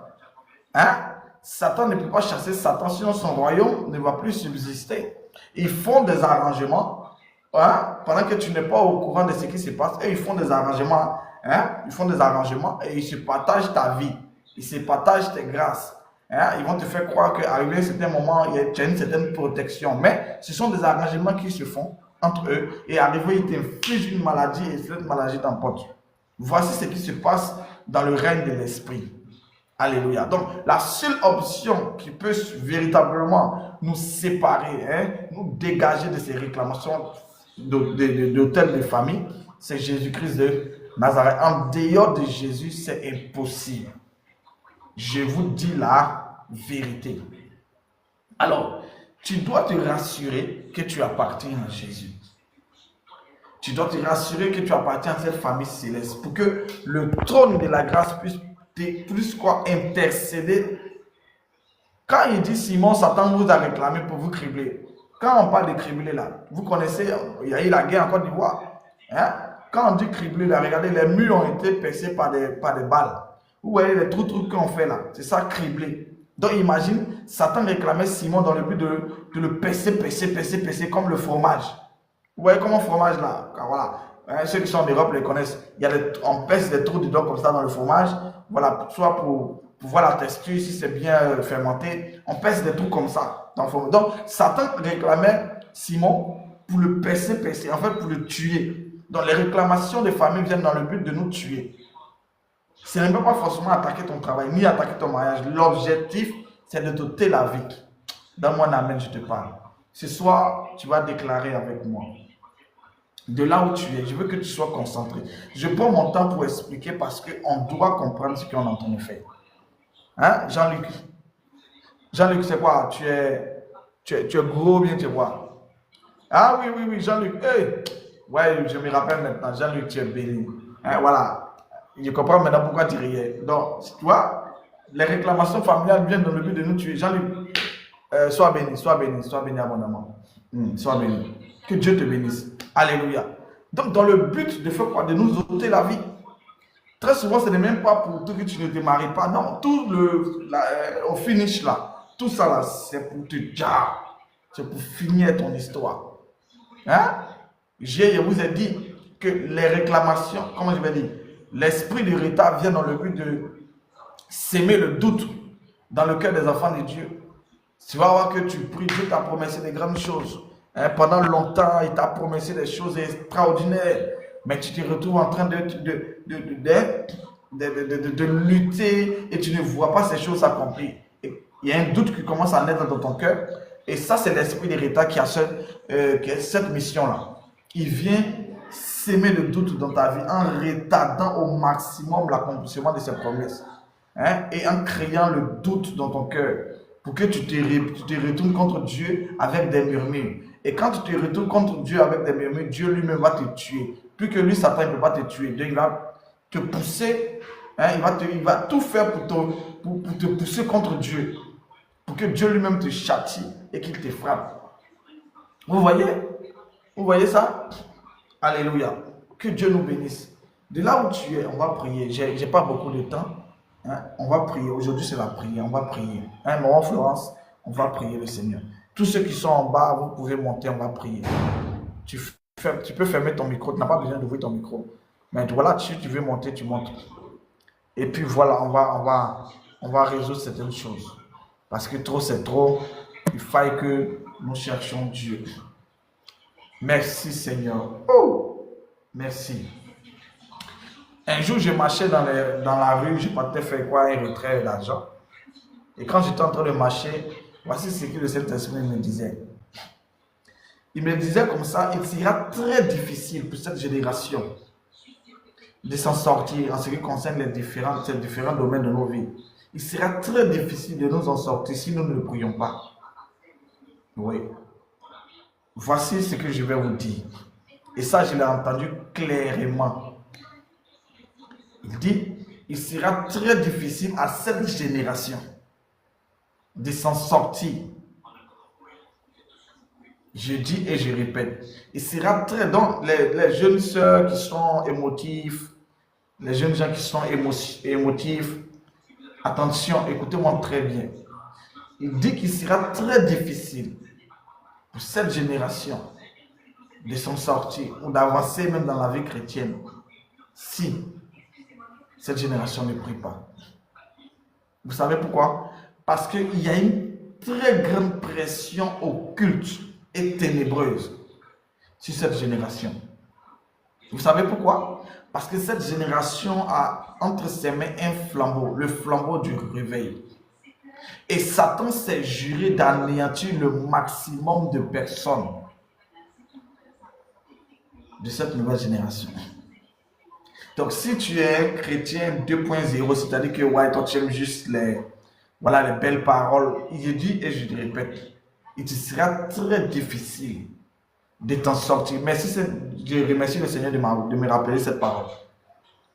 Hein? Satan ne peut pas chasser Satan, sinon son royaume ne va plus subsister. Ils font des arrangements, pendant que tu n'es pas au courant de ce qui se passe, et ils font des arrangements, ils font des arrangements et ils se partagent ta vie, ils se partagent tes grâces. Ils vont te faire croire qu'arrivé à un certain moment, il y a une certaine protection. Mais ce sont des arrangements qui se font entre eux, et arrivé, ils t'infligent une maladie et cette maladie t'emporte. Voici ce qui se passe dans le règne de l'esprit. Alléluia. Donc, la seule option qui peut véritablement nous séparer, nous dégager de ces réclamations d'autels de famille, c'est Jésus-Christ de Nazareth. En dehors de Jésus, c'est impossible. Je vous dis la vérité. Alors, tu dois te rassurer que tu appartiens à Jésus. Tu dois te rassurer que tu appartiens à cette famille céleste pour que le trône de la grâce puisse intercéder. Quand il dit Simon, Satan vous a réclamé pour vous cribler. Quand on parle de cribler là, vous connaissez, il y a eu la guerre en Côte d'Ivoire. Quand on dit cribler là, regardez, les murs ont été percés par des balles. Vous voyez les trucs qu'on fait là, c'est ça cribler. Donc imagine, Satan réclamait Simon dans le but de le percer comme le fromage. Vous voyez comme un fromage là, voilà. Hein, ceux qui sont en Europe les connaissent. On pèse des trous dedans comme ça dans le fromage. Voilà, soit pour voir la texture, si c'est bien fermenté. On pèse des trous comme ça dans le fromage. Donc Satan réclamait Simon pour le percer, en fait pour le tuer. Donc les réclamations des familles viennent dans le but de nous tuer. Ce n'est même pas forcément attaquer ton travail, ni attaquer ton mariage. L'objectif, c'est de t'ôter la vie. Donne-moi un amen, je te parle. Ce soir, tu vas déclarer avec moi. De là où tu es, je veux que tu sois concentré. Je prends mon temps pour expliquer parce qu'on doit comprendre ce qu'on est en train de faire. Hein, Jean-Luc? Jean-Luc, c'est quoi? Tu es gros, bien tu vois. Ah oui, Jean-Luc. Hey. Ouais, je me rappelle maintenant. Jean-Luc, tu es béni. Hein, voilà. Je comprends maintenant pourquoi tu riais. Donc, tu vois, les réclamations familiales viennent dans le but de nous tuer. Jean-Luc, sois béni abondamment. Sois béni. Que Dieu te bénisse. Alléluia. Donc, dans le but de faire quoi? De nous ôter la vie. Très souvent, ce n'est même pas pour que tu ne te maries pas. Non, au finish là, tout ça là, c'est pour te dire. C'est pour finir ton histoire. Hein? Je vous ai dit que les réclamations, comment je vais dire, l'esprit de retard vient dans le but de s'aimer le doute dans le cœur des enfants de Dieu. Tu vas voir que tu pries, Dieu t'a promis des grandes choses. Hein, pendant longtemps, il t'a promis des choses extraordinaires. Mais tu te retrouves en train de lutter et tu ne vois pas ces choses s'accomplir. Il y a un doute qui commence à naître dans ton cœur. Et ça, c'est l'esprit de retard qui a cette mission-là. Il vient s'aimer le doute dans ta vie en retardant au maximum l'accomplissement de ses promesses. Hein, et en créant le doute dans ton cœur pour que tu te retournes contre Dieu avec des murmures. Et quand tu te retournes contre Dieu avec des murmures, Dieu lui-même va te tuer. Plus que lui, Satan ne peut pas te tuer. Dieu, il va te pousser, hein, il va tout faire pour te pousser contre Dieu. Pour que Dieu lui-même te châtie et qu'il te frappe. Vous voyez? Vous voyez ça? Alléluia. Que Dieu nous bénisse. De là où tu es, on va prier. Je n'ai pas beaucoup de temps. Hein? On va prier. Aujourd'hui, c'est la prière. On va prier. Hein, maman Florence, on va prier le Seigneur. Tous ceux qui sont en bas, vous pouvez monter, on va prier. Tu peux fermer ton micro. Tu n'as pas besoin d'ouvrir ton micro. Mais voilà, si tu veux monter, tu montes. Et puis voilà, on va résoudre certaines choses. Parce que trop, c'est trop. Il faille que nous cherchions Dieu. Merci Seigneur. Oh, merci. Un jour, je marchais dans la rue, je partais faire quoi? Un retrait d'argent. Et quand j'étais en train de marcher, voici ce que le Saint-Esprit me disait. Il me disait comme ça, il sera très difficile pour cette génération de s'en sortir en ce qui concerne ces différents domaines de nos vies. Il sera très difficile de nous en sortir si nous ne le prions pas. Oui. Voici ce que je vais vous dire. Et ça, je l'ai entendu clairement. Il dit, il sera très difficile à cette génération de s'en sortir. Je dis et je répète. Il sera très... Donc, les jeunes sœurs qui sont émotifs, les jeunes gens qui sont émotifs, attention, écoutez-moi très bien. Il dit qu'il sera très difficile pour cette génération de s'en sortir ou d'avancer même dans la vie chrétienne si cette génération ne prie pas. Vous savez pourquoi? Parce qu'il y a une très grande pression occulte et ténébreuse sur cette génération. Vous savez pourquoi? Parce que cette génération a entre ses mains un flambeau, le flambeau du réveil. Et Satan s'est juré d'anéantir le maximum de personnes de cette nouvelle génération. Donc si tu es chrétien 2.0, c'est-à-dire que ouais, toi tu aimes juste les belles paroles, je dis et je te répète, il te sera très difficile de t'en sortir. Merci, je remercie le Seigneur de me rappeler cette parole.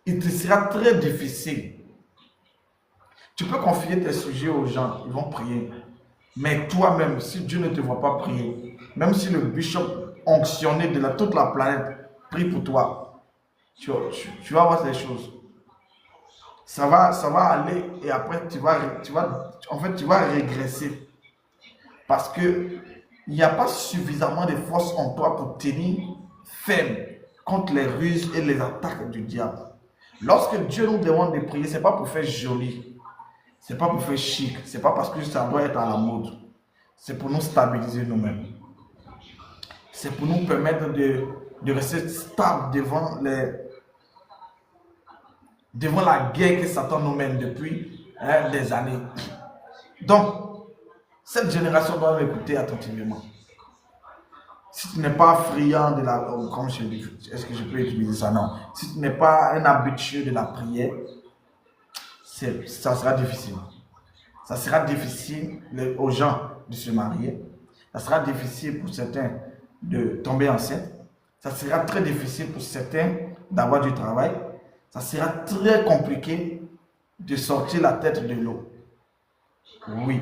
Il te sera très difficile. Tu peux confier tes sujets aux gens, ils vont prier. Mais toi-même, si Dieu ne te voit pas prier, même si le bishop onctionné de toute la planète prie pour toi, tu vas voir ces choses. Ça va aller et après en fait, tu vas régresser. Parce que il n'y a pas suffisamment de force en toi pour tenir ferme contre les ruses et les attaques du diable. Lorsque Dieu nous demande de prier, ce n'est pas pour faire joli, ce n'est pas pour faire chic, ce n'est pas parce que ça doit être à la mode. C'est pour nous stabiliser nous-mêmes. C'est pour nous permettre de rester stable devant la guerre que Satan nous mène depuis des années. Donc, cette génération doit m'écouter attentivement. Si tu n'es pas friand de la... Comment je dis, est-ce que je peux utiliser ça? Non. Si tu n'es pas un habitué de la prière, ça sera difficile. Ça sera difficile aux gens de se marier. Ça sera difficile pour certains de tomber enceinte. Ça sera très difficile pour certains d'avoir du travail. Ça sera très compliqué de sortir la tête de l'eau. Oui.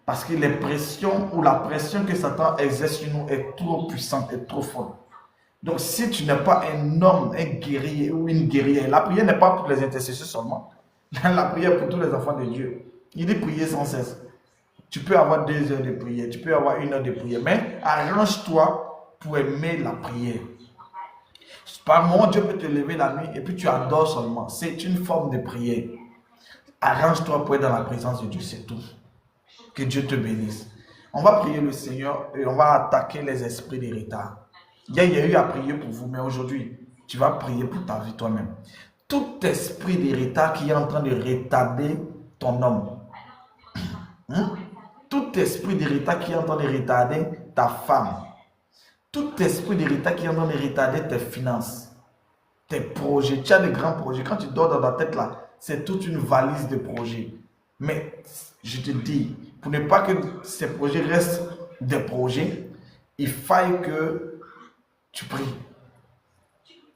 Parce que les pressions ou la pression que Satan exerce sur nous est trop puissante et trop forte. Donc si tu n'es pas un homme, un guerrier ou une guerrière, la prière n'est pas pour les intercesseurs seulement. La prière pour tous les enfants de Dieu. Il dit prier sans cesse. Tu peux avoir 2 heures de prière, tu peux avoir 1 heure de prière, mais arrange-toi pour aimer la prière. Par moment, Dieu peut te lever la nuit et puis tu adores seulement. C'est une forme de prière. Arrange-toi pour être dans la présence de Dieu, c'est tout. Que Dieu te bénisse. On va prier le Seigneur et on va attaquer les esprits de retard. Hier, il y a eu à prier pour vous, mais aujourd'hui, tu vas prier pour ta vie toi-même. Tout esprit de retard qui est en train de retarder ton homme. Tout esprit de retard qui est en train de retarder ta femme. Tout esprit de retard qui est en train de retarder tes finances. Tes projets. Tu as de grands projets. Quand tu dors dans ta tête là, c'est toute une valise de projets. Mais je te dis, pour ne pas que ces projets restent des projets, il faille que tu pries.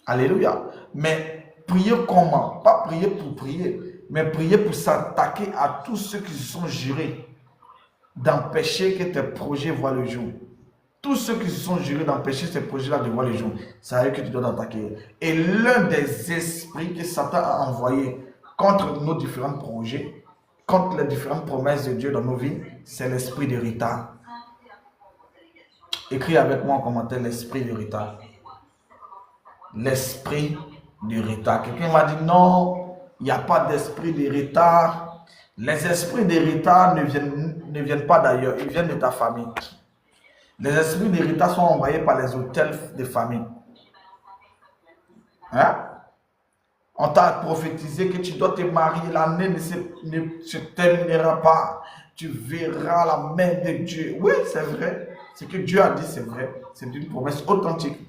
Alléluia. Mais prier comment? Pas prier pour prier, mais prier pour s'attaquer à tous ceux qui se sont jurés d'empêcher que tes projets voient le jour. Tous ceux qui se sont jurés d'empêcher ces projets-là de voir le jour, c'est à eux que tu dois t'attaquer. Et l'un des esprits que Satan a envoyé contre nos différents projets, contre les différentes promesses de Dieu dans nos vies, c'est l'esprit de retard. Écris avec moi en commentaire l'esprit de retard. L'esprit de retard. Quelqu'un m'a dit non, il n'y a pas d'esprit de retard. Les esprits de retard ne viennent pas d'ailleurs, ils viennent de ta famille. Les esprits de retard sont envoyés par les hôtels de famille. Hein? On t'a prophétisé que tu dois te marier, l'année ne se terminera pas. Tu verras la main de Dieu. Oui, c'est vrai. Ce que Dieu a dit, c'est vrai. C'est une promesse authentique.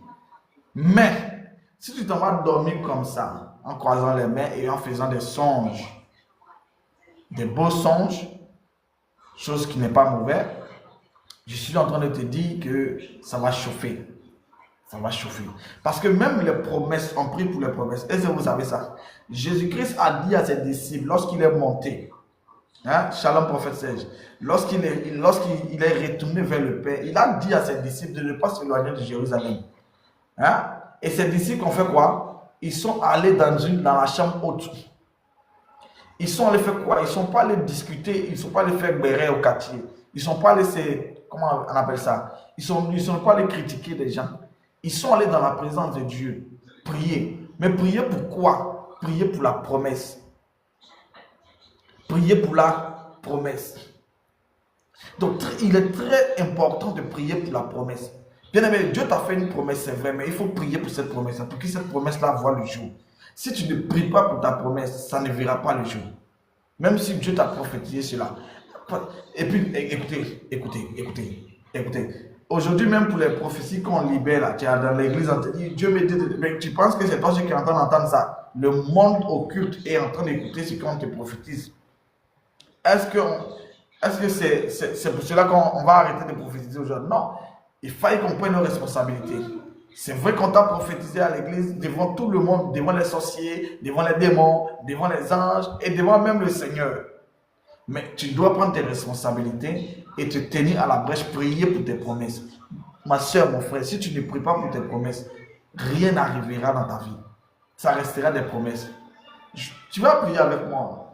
Mais, si tu t'en vas dormir comme ça, en croisant les mains et en faisant des songes, des beaux songes, chose qui n'est pas mauvaise, je suis en train de te dire que ça va chauffer. Ça va chauffer. Parce que même les promesses, on prie pour les promesses. Est-ce que vous savez ça? Jésus-Christ a dit à ses disciples, lorsqu'il est monté, Shalom prophète Serge, lorsqu'il est retourné vers le Père, il a dit à ses disciples de ne pas s'éloigner de Jérusalem. Et ses disciples ont fait quoi? Ils sont allés dans la chambre haute. Ils sont allés faire quoi? Ils ne sont pas allés discuter, ils ne sont pas allés faire béret au quartier. Ils ne sont pas allés, comment on appelle ça? Ils ne sont pas allés critiquer les gens. Ils sont allés dans la présence de Dieu, prier. Mais prier pour quoi? Prier pour la promesse. Prier pour la promesse. Donc, il est très important de prier pour la promesse. Bien aimé, Dieu t'a fait une promesse, c'est vrai, mais il faut prier pour cette promesse, pour que cette promesse-là voie le jour. Si tu ne pries pas pour ta promesse, ça ne verra pas le jour. Même si Dieu t'a prophétisé cela. Et puis, écoutez. Aujourd'hui, même pour les prophéties qu'on libère, là, tu es dans l'église, on te dit, Dieu me dit, mais tu penses que c'est toi qui es en train d'entendre ça? Le monde occulte est en train d'écouter ce qu'on te prophétise. Est-ce que c'est pour cela qu'on va arrêter de prophétiser aujourd'hui? Non. Il faille qu'on prenne nos responsabilités. C'est vrai qu'on t'a prophétisé à l'église devant tout le monde, devant les sorciers, devant les démons, devant les anges et devant même le Seigneur. Mais tu dois prendre tes responsabilités et te tenir à la brèche, prier pour tes promesses. Ma soeur, mon frère, si tu ne pries pas pour tes promesses, rien n'arrivera dans ta vie. Ça restera des promesses. Tu vas prier avec moi.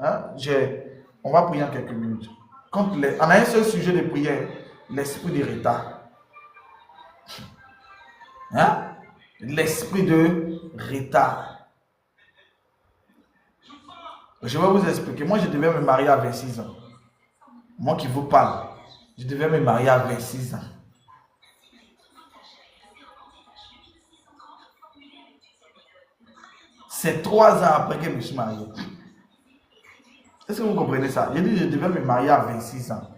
On va prier en quelques minutes. on a un seul sujet de prière, l'esprit de retard. Hein? L'esprit de retard. Je vais vous expliquer. Moi, je devais me marier à 26 ans. Moi qui vous parle, je devais me marier à 26 ans. C'est 3 ans après que je me suis marié. Est-ce que vous comprenez ça? J'ai dit que je devais me marier à 26 ans.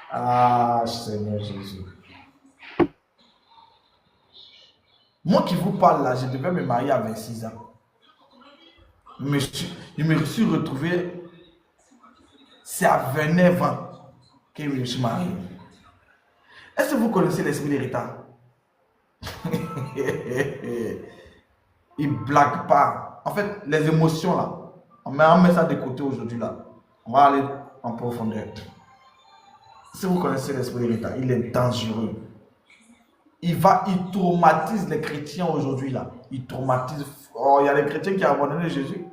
Ah, Seigneur Jésus. Moi qui vous parle là, je devais me marier à 26 ans. Je me suis retrouvé, c'est à 29 ans que je me suis marié. Est-ce que vous connaissez l'esprit de retard? Il ne blague pas. En fait, les émotions là, on met ça de côté aujourd'hui là. On va aller en profondeur. Si vous connaissez l'esprit de retard, il est dangereux. Il traumatise les chrétiens aujourd'hui là. Il traumatise. Oh, il y a des chrétiens qui ont abandonné Jésus.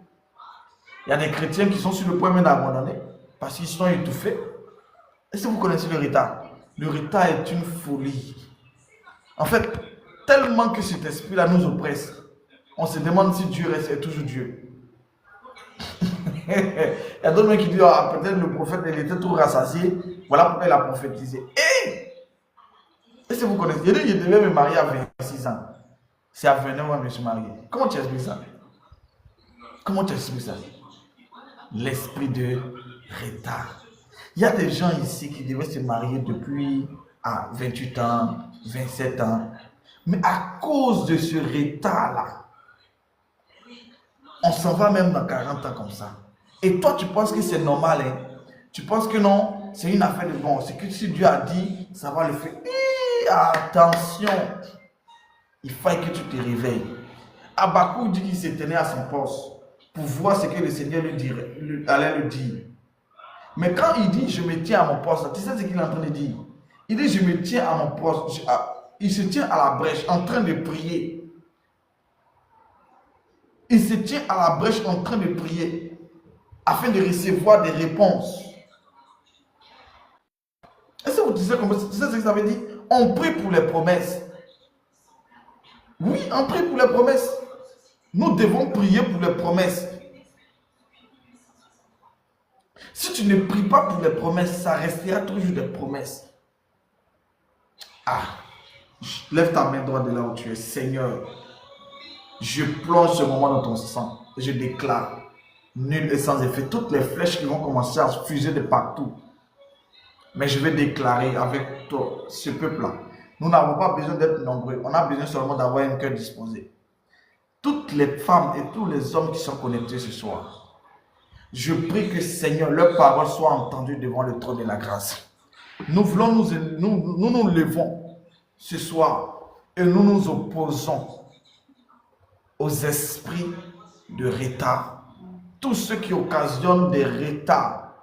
Il y a des chrétiens qui sont sur le point même d'abandonner parce qu'ils sont étouffés. Est-ce que vous connaissez le retard? Le retard est une folie. En fait, tellement que cet esprit-là nous oppresse, on se demande si Dieu reste toujours Dieu. Il y a d'autres qui disent, ah, peut-être le prophète il était trop rassasié, voilà pourquoi il a prophétisé. Est-ce que vous connaissez? Je devais me marier à 26 ans. C'est à 29 ans que je me suis marié. Comment tu expliques ça? Comment tu expliques ça? L'esprit de retard. Il y a des gens ici qui devaient se marier depuis 28 ans, 27 ans. Mais à cause de ce retard-là, on s'en va même dans 40 ans comme ça. Et toi, tu penses que c'est normal, hein? Tu penses que non, c'est une affaire de bon. C'est que si Dieu a dit, ça va le faire. Attention, il faille que tu te réveilles. Habakkuk dit qu'il s'est tenu à son poste pour voir ce que le Seigneur allait le dire. Mais quand il dit je me tiens à mon poste, tu sais ce qu'il est en train de dire? Il dit je me tiens à mon poste. Il se tient à la brèche en train de prier. Il se tient à la brèche en train de prier afin de recevoir des réponses. Est-ce que vous disiez ce que ça veut dire? On prie pour les promesses. Oui, on prie pour les promesses. Nous devons prier pour les promesses. Si tu ne pries pas pour les promesses, ça restera toujours des promesses. Lève ta main droite de là où tu es. Seigneur, je plonge ce moment dans ton sang. Et je déclare, nul et sans effet, toutes les flèches qui vont commencer à fuser de partout. Mais je vais déclarer avec toi, ce peuple-là. Nous n'avons pas besoin d'être nombreux. On a besoin seulement d'avoir un cœur disposé. Toutes les femmes et tous les hommes qui sont connectés ce soir, je prie que Seigneur, leur parole soit entendue devant le trône de la grâce. Nous voulons nous levons ce soir et nous nous opposons aux esprits de retard. Tous ceux qui occasionnent des retards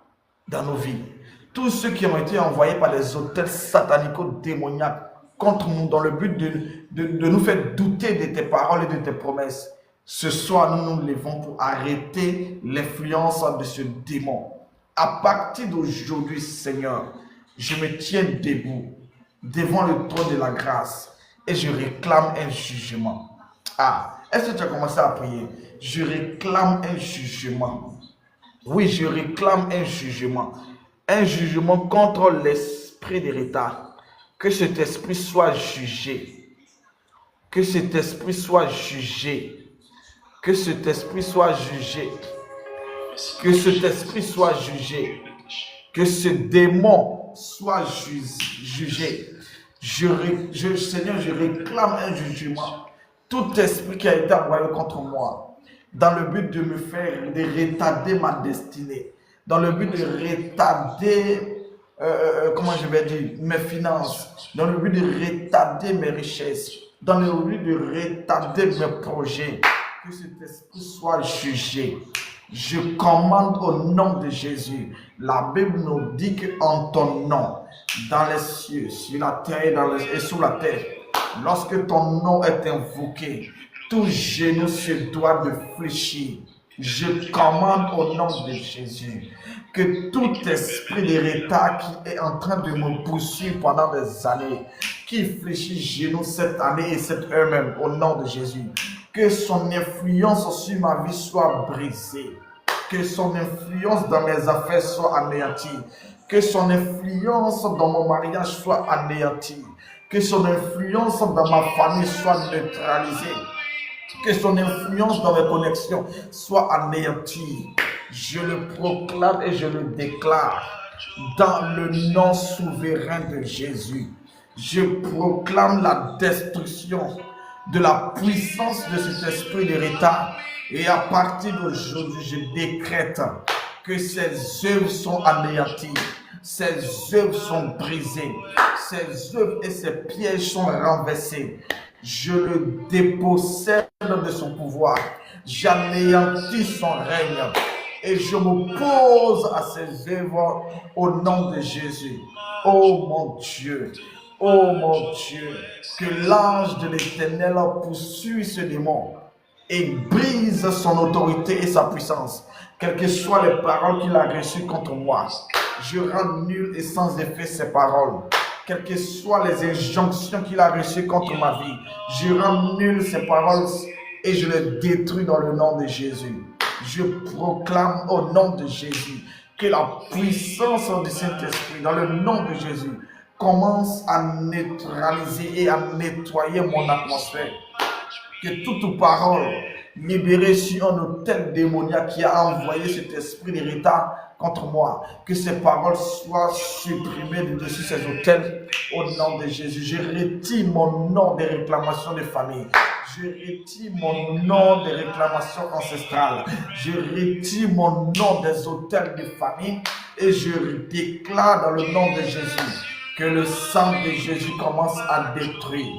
dans nos vies. Tous ceux qui ont été envoyés par les autels satanico-démoniaques contre nous dans le but de nous faire douter de tes paroles et de tes promesses. Ce soir, nous nous levons pour arrêter l'influence de ce démon. À partir d'aujourd'hui, Seigneur, je me tiens debout devant le trône de la grâce et je réclame un jugement. Est-ce que tu as commencé à prier? Je réclame un jugement. Oui, je réclame un jugement. Un jugement contre l'esprit de retard. Que cet esprit soit jugé. Que cet esprit soit jugé. Que cet esprit soit jugé. Que cet esprit soit jugé. Que ce démon soit jugé. Seigneur, je réclame un jugement. Tout esprit qui a été envoyé contre moi, dans le but de me faire, de retarder ma destinée, dans le but de retarder, mes finances, dans le but de retarder mes richesses, dans le but de retarder mes projets, que cet esprit soit jugé. Je commande au nom de Jésus. La Bible nous dit qu'en ton nom, dans les cieux, sur la terre et sous la terre, lorsque ton nom est invoqué, tout genou se doit de fléchir. Je commande au nom de Jésus que tout esprit de retard qui est en train de me poursuivre pendant des années, qui fléchit genoux cette année et cette heure même, au nom de Jésus, que son influence sur ma vie soit brisée, que son influence dans mes affaires soit anéantie, que son influence dans mon mariage soit anéantie, que son influence dans ma famille soit neutralisée, que son influence dans mes connexions soit anéantie. Je le proclame et je le déclare dans le nom souverain de Jésus. Je proclame la destruction de la puissance de cet esprit de retard. Et à partir d'aujourd'hui, je décrète que ses œuvres sont anéanties, ses œuvres sont brisées, ses œuvres et ses pièges sont renversés. Je le dépossède de son pouvoir, j'anéantis son règne et je m'oppose à ses œuvres au nom de Jésus. Oh mon Dieu, que l'ange de l'Éternel poursuive ce démon et brise son autorité et sa puissance. Quelles que soient les paroles qu'il a reçues contre moi, je rends nul et sans effet ces paroles. Quelles que soient les injonctions qu'il a reçues contre ma vie, je rends nul ces paroles et je les détruis dans le nom de Jésus. Je proclame au nom de Jésus que la puissance du Saint-Esprit, dans le nom de Jésus, commence à neutraliser et à nettoyer mon atmosphère. Que toute parole libérée sur un autel démoniaque qui a envoyé cet esprit de retard contre moi, que ces paroles soient supprimées de dessus ces autels au nom de Jésus. Je retire mon nom des réclamations de famille. Je retire mon nom des réclamations ancestrales. Je retire mon nom des autels de famille et je déclare dans le nom de Jésus que le sang de Jésus commence à détruire,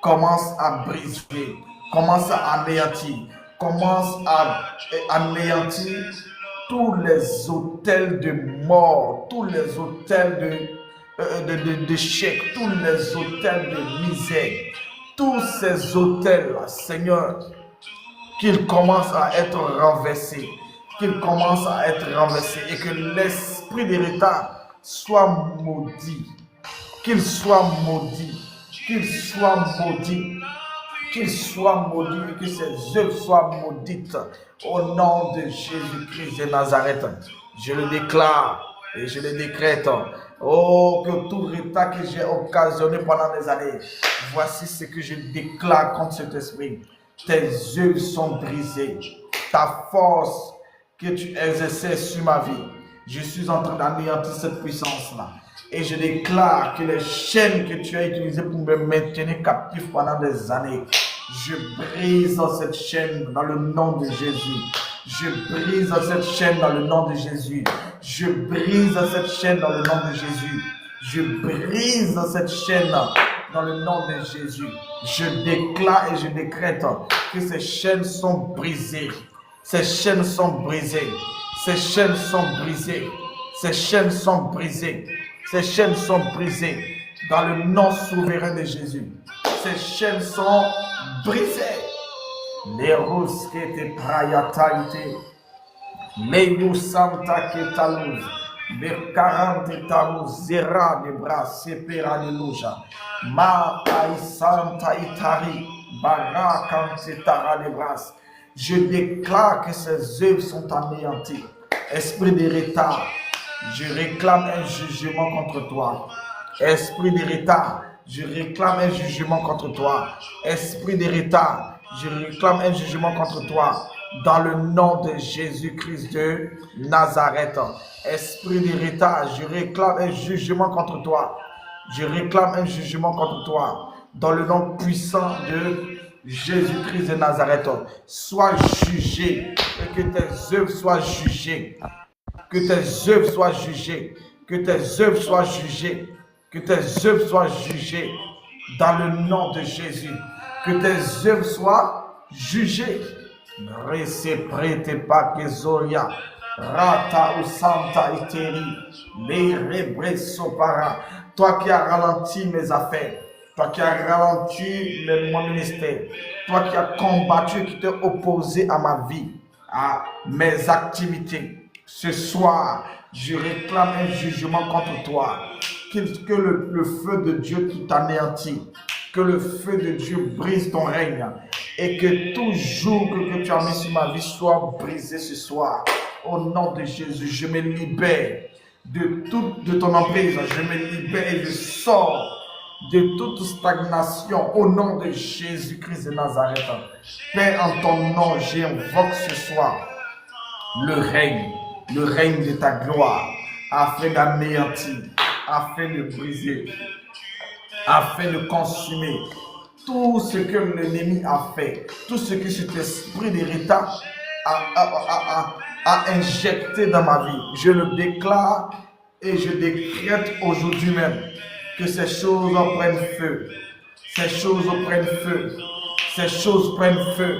commence à briser, commence à anéantir, commence à anéantir tous les autels de mort, tous les autels d'échec, tous les autels de misère, tous ces autels-là, Seigneur, qu'ils commencent à être renversés, qu'ils commencent à être renversés et que l'esprit de retard soit maudit, qu'il soit maudit, qu'il soit maudit, qu'il soit maudit et que ses œuvres soient maudites au nom de Jésus-Christ de Nazareth. Je le déclare et je le décrète. Oh, que tout retard que j'ai occasionné pendant des années, voici ce que je déclare contre cet esprit. Tes œuvres sont brisées. Ta force que tu exerçais sur ma vie, je suis en train d'anéantir cette puissance-là. Et je déclare que les chaînes que tu as utilisées pour me maintenir captif pendant des années, je brise cette chaîne dans le nom de Jésus. Je brise cette chaîne dans le nom de Jésus. Je brise cette chaîne dans le nom de Jésus. Je brise cette chaîne dans le nom de Jésus. Je déclare et je décrète que ces chaînes sont brisées. Ces chaînes sont brisées. Ces chaînes sont brisées. Ces chaînes sont brisées. Ces chaînes sont brisées dans le nom souverain de Jésus. Ces chaînes sont brisées. Les roses qui étaient prayataïté, les yousanta qui talouz, les 40 talouz, zera de bras, sepera de louja, ma aïsanta itari, bara kantetara de bras. Je déclare que ces œuvres sont anéanties. Esprit de retard, je réclame un jugement contre toi. Esprit de retard, je réclame un jugement contre toi. Esprit de retard, je réclame un jugement contre toi. Dans le nom de Jésus-Christ de Nazareth. Esprit de retard, je réclame un jugement contre toi. Je réclame un jugement contre toi. Dans le nom puissant de Jésus-Christ de Nazareth. Sois jugé et que tes œuvres soient jugées. Que tes œuvres soient jugées. Que tes œuvres soient jugées. Que tes œuvres soient jugées. Dans le nom de Jésus. Que tes œuvres soient jugées. Rese prete pa que zoria. Rata ou santa iteri. Les rebresso para. Toi qui as ralenti mes affaires. Toi qui as ralenti mon ministère. Toi qui as combattu, qui t'es opposé à ma vie. à mes activités. Ce soir, je réclame un jugement contre toi. Que le feu de Dieu tout anéantit. Que le feu de Dieu brise ton règne. Et que tout joug que tu as mis sur ma vie soit brisé ce soir. Au nom de Jésus, je me libère de ton emprise. Je me libère et je sors de toute stagnation au nom de Jésus-Christ de Nazareth. Père, en ton nom, j'invoque ce soir le règne de ta gloire, afin d'anéantir, afin de briser, afin de consumer tout ce que l'ennemi a fait, tout ce que cet esprit d'héritage a injecté dans ma vie. Je le déclare et je décrète aujourd'hui même que ces choses prennent feu, ces choses prennent feu, ces choses prennent feu,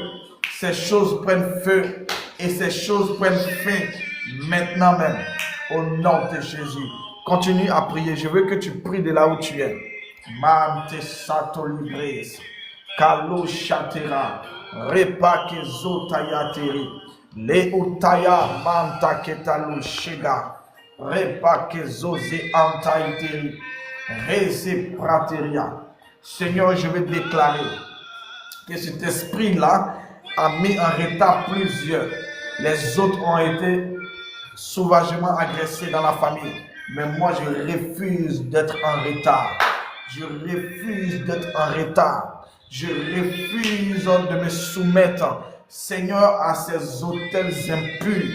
ces choses prennent feu et ces choses prennent fin maintenant même au nom de Jésus. Continue à prier. Je veux que tu pries de là où tu es. Mante sato libres, kalo shatera, repa ke zotaya teri, le utaya manta ketalo shega, repa ke zoze antai teri. Seigneur, je vais déclarer que cet esprit-là a mis en retard plusieurs. Les autres ont été sauvagement agressés dans la famille. Mais moi, je refuse d'être en retard. Je refuse d'être en retard. Je refuse de me soumettre, Seigneur, à ces autels impurs,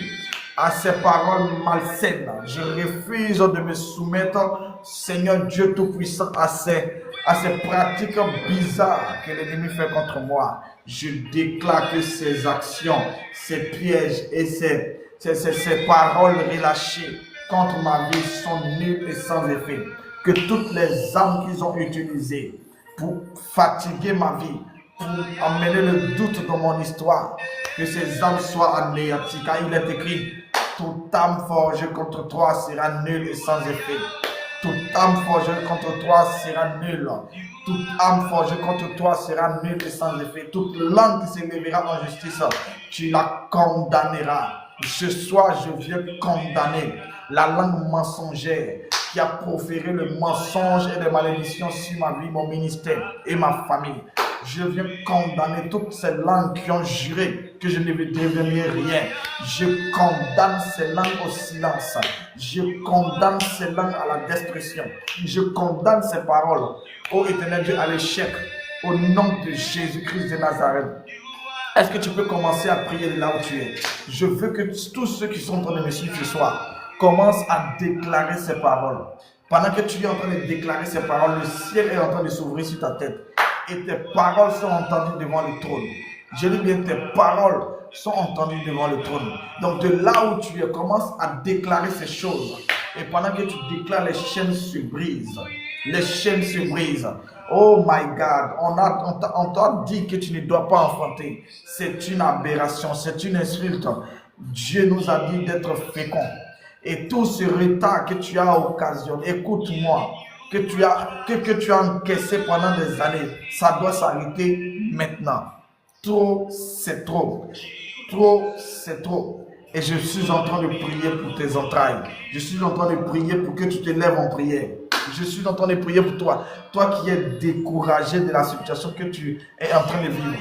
à ces paroles malsaines. Je refuse de me soumettre, Seigneur Dieu Tout-Puissant, à ces pratiques bizarres que l'ennemi fait contre moi. Je déclare que ces actions, ces pièges et ces paroles relâchées contre ma vie sont nulles et sans effet. Que toutes les armes qu'ils ont utilisées pour fatiguer ma vie, pour amener le doute dans mon histoire, que ces armes soient anéanties. Car il est écrit: toute âme forgée contre toi sera nulle et sans effet. Toute âme forgée contre toi sera nulle. Toute âme forgée contre toi sera nulle et sans effet. Toute langue qui s'élèvera en justice, tu la condamneras. Ce soir, je viens condamner la langue mensongère qui a proféré le mensonge et les malédictions sur ma vie, mon ministère et ma famille. Je viens condamner toutes ces langues qui ont juré que je ne vais devenir rien. Je condamne ces langues au silence. Je condamne ces langues à la destruction. Je condamne ces paroles, ô Éternel Dieu, à l'échec. Au nom de Jésus-Christ de Nazareth. Est-ce que tu peux commencer à prier de là où tu es? Je veux que tous ceux qui sont en train de me suivre ce soir commencent à déclarer ces paroles. Pendant que tu es en train de déclarer ces paroles, le ciel est en train de s'ouvrir sur ta tête. Et tes paroles sont entendues devant le trône. Je dis bien, tes paroles sont entendues devant le trône. Donc de là où tu es, commence à déclarer ces choses. Et pendant que tu déclares, les chaînes se brisent. Les chaînes se brisent. Oh my God, on t'a dit que tu ne dois pas enfanter. C'est une aberration, c'est une insulte. Dieu nous a dit d'être féconds. Et tout ce retard que tu as occasionné, écoute-moi, que tu as encaissé pendant des années, ça doit s'arrêter maintenant. Trop, c'est trop. Trop, c'est trop. Et je suis en train de prier pour tes entrailles. Je suis en train de prier pour que tu te lèves en prière. Je suis en train de prier pour toi. Toi qui es découragé de la situation que tu es en train de vivre.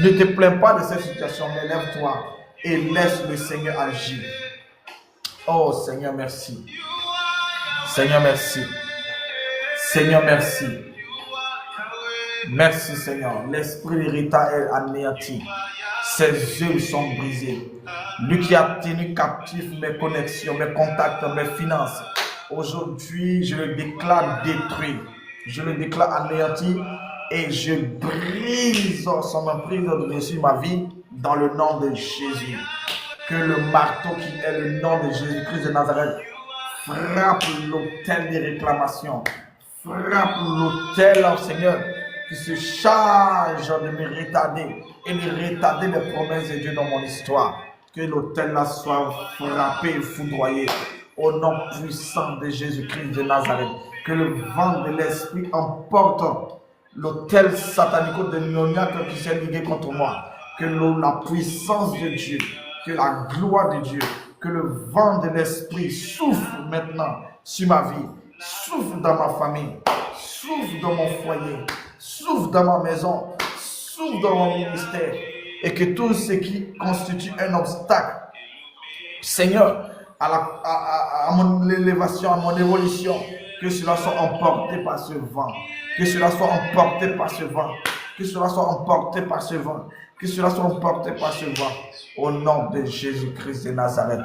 Ne te plains pas de cette situation, mais lève-toi et laisse le Seigneur agir. Oh Seigneur, merci. Seigneur, merci. Seigneur, merci. Merci Seigneur. L'esprit d'héritage est anéanti. Ses œuvres sont brisées. Lui qui a tenu captif mes connexions, mes contacts, mes finances. Aujourd'hui, je le déclare détruit. Je le déclare anéanti et je brise son emprise sur ma vie dans le nom de Jésus. Que le marteau qui est le nom de Jésus-Christ de Nazareth frappe l'autel des réclamations. Frappe l'autel, Seigneur, qui se charge de me retarder et de retarder les promesses de Dieu dans mon histoire. Que l'autel là soit frappé et foudroyé au nom puissant de Jésus-Christ de Nazareth. Que le vent de l'esprit emporte l'autel satanico démoniaque qui s'est ligué contre moi. que la puissance de Dieu, que la gloire de Dieu, que le vent de l'Esprit souffle maintenant sur ma vie, souffle dans ma famille, souffle dans mon foyer, souffle dans ma maison, souffle dans mon ministère, et que tout ce qui constitue un obstacle, Seigneur, à mon élévation, à mon évolution, que cela soit emporté par ce vent, que cela soit emporté par ce vent, que cela soit emporté par ce vent, que cela soit emporté par ce vent, au nom de Jésus-Christ de Nazareth.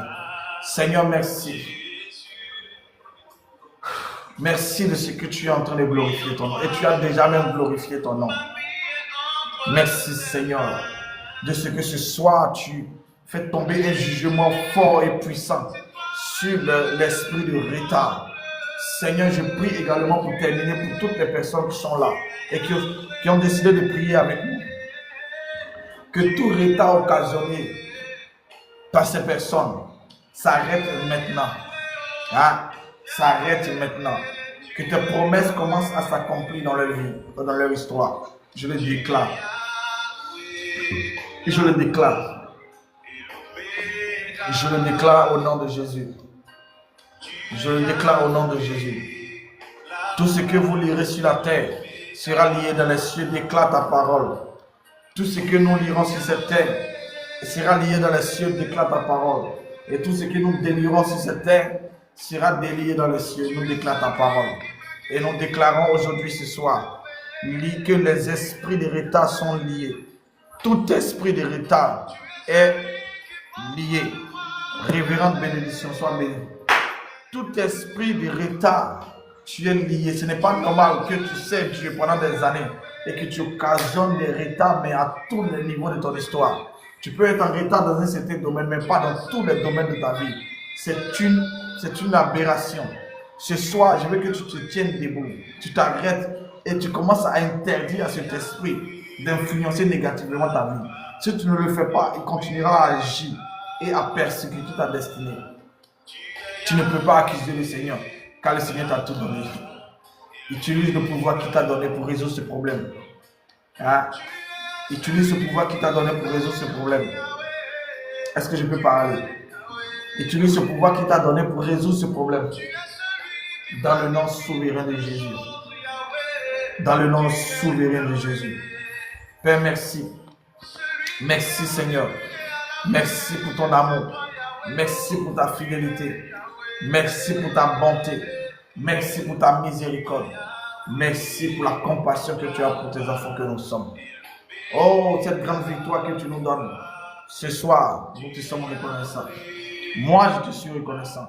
Seigneur, merci. Merci de ce que tu es en train de glorifier ton nom, et tu as déjà même glorifié ton nom. Merci, Seigneur, de ce que ce soir tu fais tomber un jugement fort et puissant sur l'esprit de retard. Seigneur, je prie également pour terminer pour toutes les personnes qui sont là et qui ont décidé de prier avec nous. Que tout retard occasionné par ces personnes s'arrête maintenant. Hein? S'arrête maintenant. Que tes promesses commencent à s'accomplir dans leur vie, dans leur histoire. Je le déclare. Je le déclare. Je le déclare au nom de Jésus. Je le déclare au nom de Jésus. Tout ce que vous lirez sur la terre sera lié dans les cieux, déclare ta parole. Tout ce que nous lirons sur cette terre sera lié dans les cieux, déclare ta parole. Et tout ce que nous délirons sur cette terre sera délié dans les cieux, nous déclare ta parole. Et nous déclarons aujourd'hui, ce soir, que les esprits de retard sont liés. Tout esprit de retard est lié. Révérende bénédiction, sois béni. Tout esprit de retard, tu es lié. Ce n'est pas normal que tu sais Dieu pendant des années et que tu occasionnes des retards, mais à tous les niveaux de ton histoire. Tu peux être en retard dans un certain domaine, mais pas dans tous les domaines de ta vie. C'est une aberration. Ce soir, je veux que tu te tiennes debout. Tu t'arrêtes et tu commences à interdire à cet esprit d'influencer négativement ta vie. Si tu ne le fais pas, il continuera à agir et à persécuter ta destinée. Tu ne peux pas accuser le Seigneur, car le Seigneur t'a tout donné. Utilise le pouvoir qu'il t'a donné pour résoudre ce problème. Hein? Utilise ce pouvoir qu'il t'a donné pour résoudre ce problème. Est-ce que je peux parler? Utilise ce pouvoir qu'il t'a donné pour résoudre ce problème. Dans le nom souverain de Jésus. Dans le nom souverain de Jésus. Père, merci. Merci, Seigneur. Merci pour ton amour. Merci pour ta fidélité. Merci pour ta bonté. Merci pour ta miséricorde. Merci pour la compassion que tu as pour tes enfants que nous sommes. Oh, cette grande victoire que tu nous donnes. Ce soir, nous te sommes reconnaissants. Moi, je te suis reconnaissant.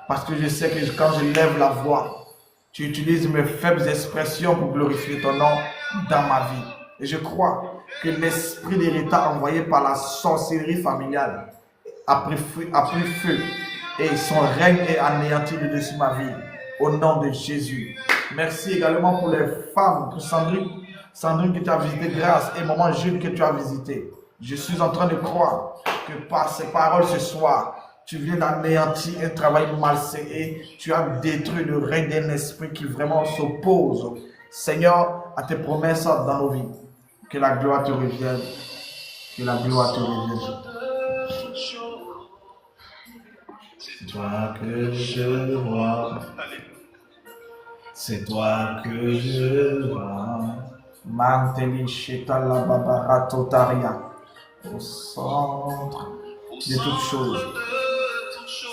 Parce que je sais que quand je lève la voix, tu utilises mes faibles expressions pour glorifier ton nom dans ma vie. Et je crois que l'esprit de retard envoyé par la sorcellerie familiale a pris feu et son règne est anéanti de dessus ma vie. Au nom de Jésus. Merci également pour les femmes, pour Sandrine que tu as visité, grâce et maman Jules que tu as visité. Je suis en train de croire que par ces paroles ce soir, tu viens d'anéantir un travail malsain et tu as détruit le règne d'un esprit qui vraiment s'oppose, Seigneur, à tes promesses dans nos vies. Que la gloire te revienne. Que la gloire te revienne. C'est toi que je vois. C'est toi que je vois. Manteli Shetala Babarato Taria. Au centre de toutes choses.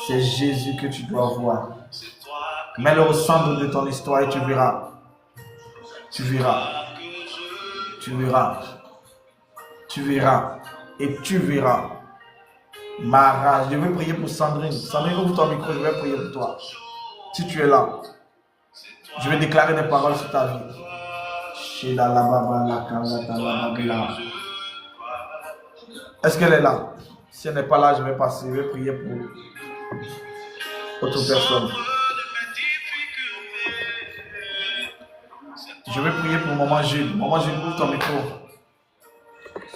C'est Jésus que tu dois voir. Mets-le au centre de ton histoire et tu verras. Tu verras. Tu verras. Tu verras. Et tu verras. Mara, je vais prier pour Sandrine. Sandrine, ouvre ton micro, je vais prier pour toi. Si tu es là, je vais déclarer des paroles sur ta vie. Est-ce qu'elle est là? Si elle n'est pas là, je vais passer. Je vais prier pour autre personne. Je vais prier pour Maman Jules. Maman Jules, ouvre ton micro.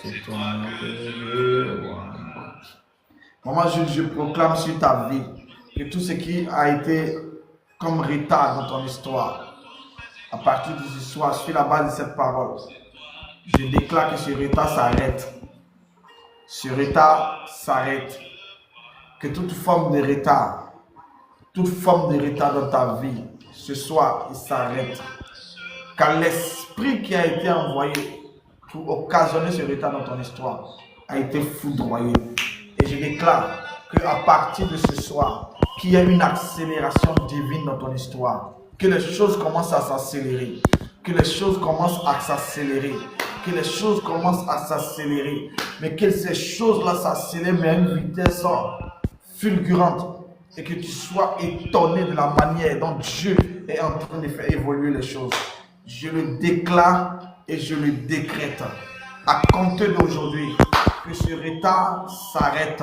C'est toi que je vois. Maman Jules, je proclame sur ta vie que tout ce qui a été comme retard dans ton histoire, à partir de ce soir, sur la base de cette parole, je déclare que ce retard s'arrête. ce retard s'arrête. Que toute forme de retard dans ta vie, ce soir, il s'arrête. Car l'esprit qui a été envoyé pour occasionner ce retard dans ton histoire a été foudroyé. Et je déclare qu'à partir de ce soir, qu'il y a une accélération divine dans ton histoire. Que les choses commencent à s'accélérer. Que les choses commencent à s'accélérer. Que les choses commencent à s'accélérer. Mais que ces choses-là s'accélèrent, mais à une vitesse fulgurante. Et que tu sois étonné de la manière dont Dieu est en train de faire évoluer les choses. Je le déclare et je le décrète. À compter d'aujourd'hui, que ce retard s'arrête.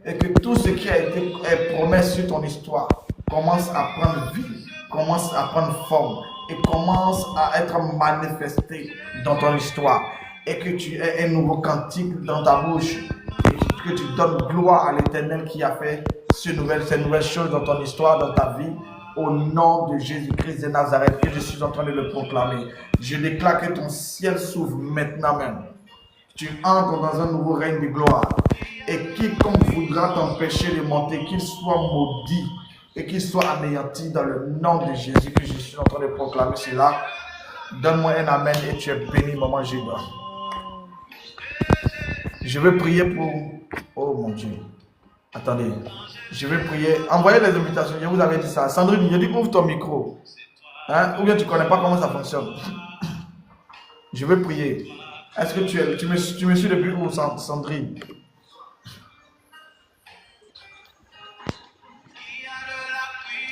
Et que tout ce qui a été promis sur ton histoire commence à prendre vie, commence à prendre forme et commence à être manifesté dans ton histoire. Et que tu aies un nouveau cantique dans ta bouche. Et que tu donnes gloire à l'Éternel qui a fait ces nouvelles choses dans ton histoire, dans ta vie. Au nom de Jésus-Christ de Nazareth, que je suis en train de le proclamer. Je déclare que ton ciel s'ouvre maintenant même. Tu entres dans un nouveau règne de gloire. Et quiconque voudra t'empêcher de monter, qu'il soit maudit et qu'il soit anéanti dans le nom de Jésus, que je suis en train de proclamer cela. Donne-moi un amen et tu es béni, maman Jéba. Je vais prier pour... Oh mon Dieu. Attendez. Je vais prier. Envoyez les invitations. Je vous avais dit ça. Sandrine, je dis ouvre ton micro. Hein? Ou bien tu ne connais pas comment ça fonctionne. Je vais prier. Est-ce que tu me suis depuis où, Sandrine?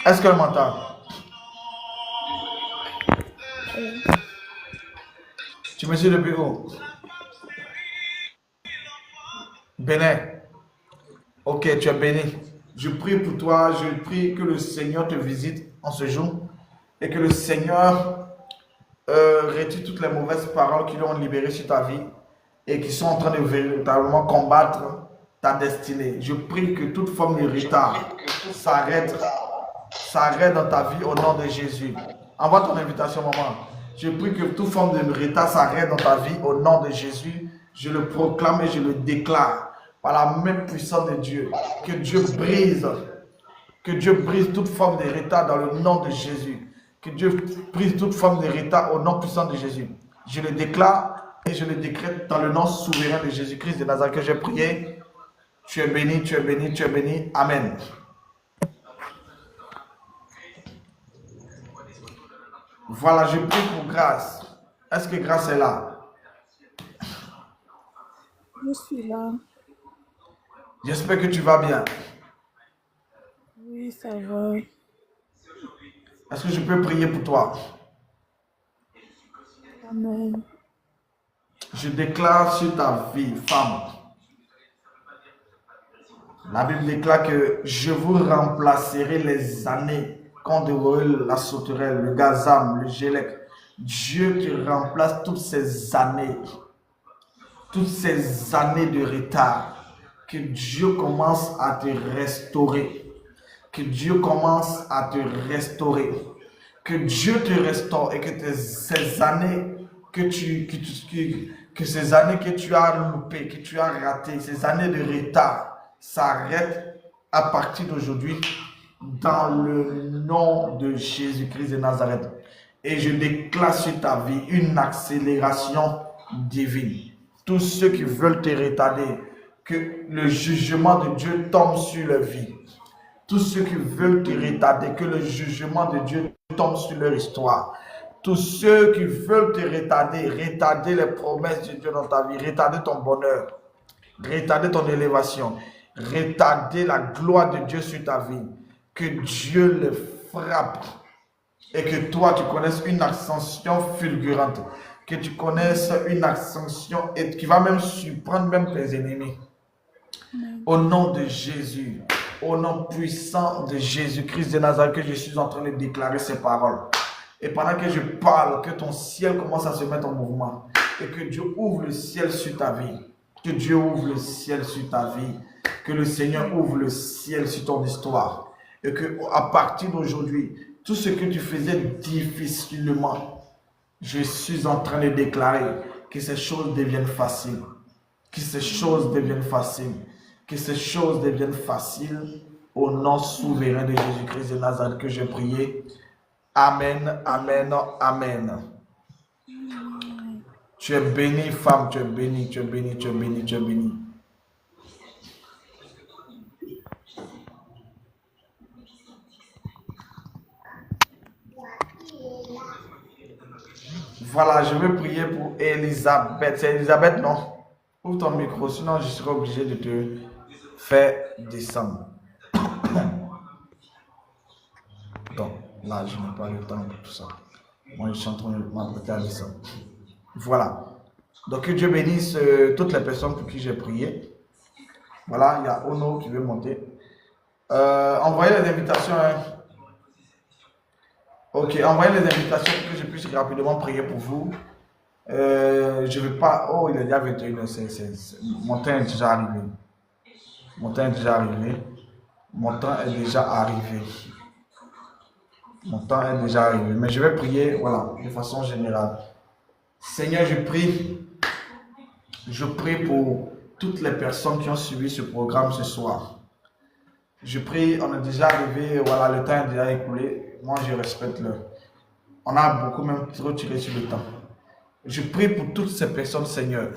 Est-ce qu'elle m'entend? Tu me suis depuis où? Bénin. Ok, tu es béni. Je prie pour toi, je prie que le Seigneur te visite en ce jour et que le Seigneur retire toutes les mauvaises paroles qui l'ont libéré sur ta vie et qui sont en train de véritablement combattre ta destinée. Je prie que toute forme de retard s'arrête dans ta vie au nom de Jésus. Envoie ton invitation, maman. Je prie que toute forme de retard s'arrête dans ta vie au nom de Jésus. Je le proclame et je le déclare. Par la main puissante de Dieu, que Dieu brise toute forme de retard dans le nom de Jésus. Que Dieu brise toute forme de retard au nom puissant de Jésus. Je le déclare et je le décrète dans le nom souverain de Jésus-Christ de Nazareth que j'ai prié. Tu es béni, tu es béni, tu es béni. Amen. Voilà, je prie pour Grâce. Est-ce que Grâce est là? Je suis là. J'espère que tu vas bien. Oui, ça va. Est-ce que je peux prier pour toi? Amen. Je déclare sur ta vie, femme. La Bible déclare que je vous remplacerai les années qu'ont dévoré la sauterelle, le gazam, le gélec. Dieu te remplace toutes ces années de retard. Que Dieu commence à te restaurer. Que Dieu commence à te restaurer. Que Dieu te restaure et que ces années que ces années que tu as loupées, que tu as ratées, ces années de retard s'arrêtent à partir d'aujourd'hui dans le nom de Jésus-Christ de Nazareth. Et je déclare sur ta vie une accélération divine. Tous ceux qui veulent te retarder, que le jugement de Dieu tombe sur leur vie. Tous ceux qui veulent te retarder, que le jugement de Dieu tombe sur leur histoire. Tous ceux qui veulent te retarder les promesses de Dieu dans ta vie, retarder ton bonheur, retarder ton élévation, retarder la gloire de Dieu sur ta vie. Que Dieu les frappe et que toi tu connaisses une ascension fulgurante, que tu connaisses une ascension et qui va même surprendre même tes ennemis. Au nom de Jésus, au nom puissant de Jésus-Christ de Nazareth, que je suis en train de déclarer ces paroles. Et pendant que je parle, que ton ciel commence à se mettre en mouvement. Et que Dieu ouvre le ciel sur ta vie. Que Dieu ouvre le ciel sur ta vie. Que le Seigneur ouvre le ciel sur ton histoire. Et que à partir d'aujourd'hui, tout ce que tu faisais difficilement, je suis en train de déclarer que ces choses deviennent faciles. Que ces choses deviennent faciles. Que ces choses deviennent faciles au nom souverain de Jésus-Christ de Nazareth que j'ai prié. Amen, amen, amen. Tu es bénie, femme, tu es bénie, tu es bénie, tu es bénie, tu es bénie. Voilà, je vais prier pour Elisabeth. C'est Elisabeth, non? Ouvre ton micro, sinon je serai obligé de te faire descendre. Donc, là, je n'ai pas le temps de tout ça. Moi, je suis en train de m'apprêter à descendre. Voilà. Donc, que Dieu bénisse toutes les personnes pour qui j'ai prié. Voilà, il y a Ono qui veut monter. Envoyez les invitations. Hein. Ok, envoyez les invitations pour que je puisse rapidement prier pour vous. Je ne vais pas... Oh, il est déjà 21h. Mon temps est déjà arrivé. Mon temps est déjà arrivé. Mon temps est déjà arrivé. Mon temps est déjà arrivé. Mais je vais prier, voilà, de façon générale. Seigneur, je prie pour toutes les personnes qui ont suivi ce programme ce soir. Je prie, on est déjà arrivé, voilà, le temps est déjà écoulé. Moi, je respecte l'heure. On a beaucoup même trop tiré sur le temps. Je prie pour toutes ces personnes, Seigneur,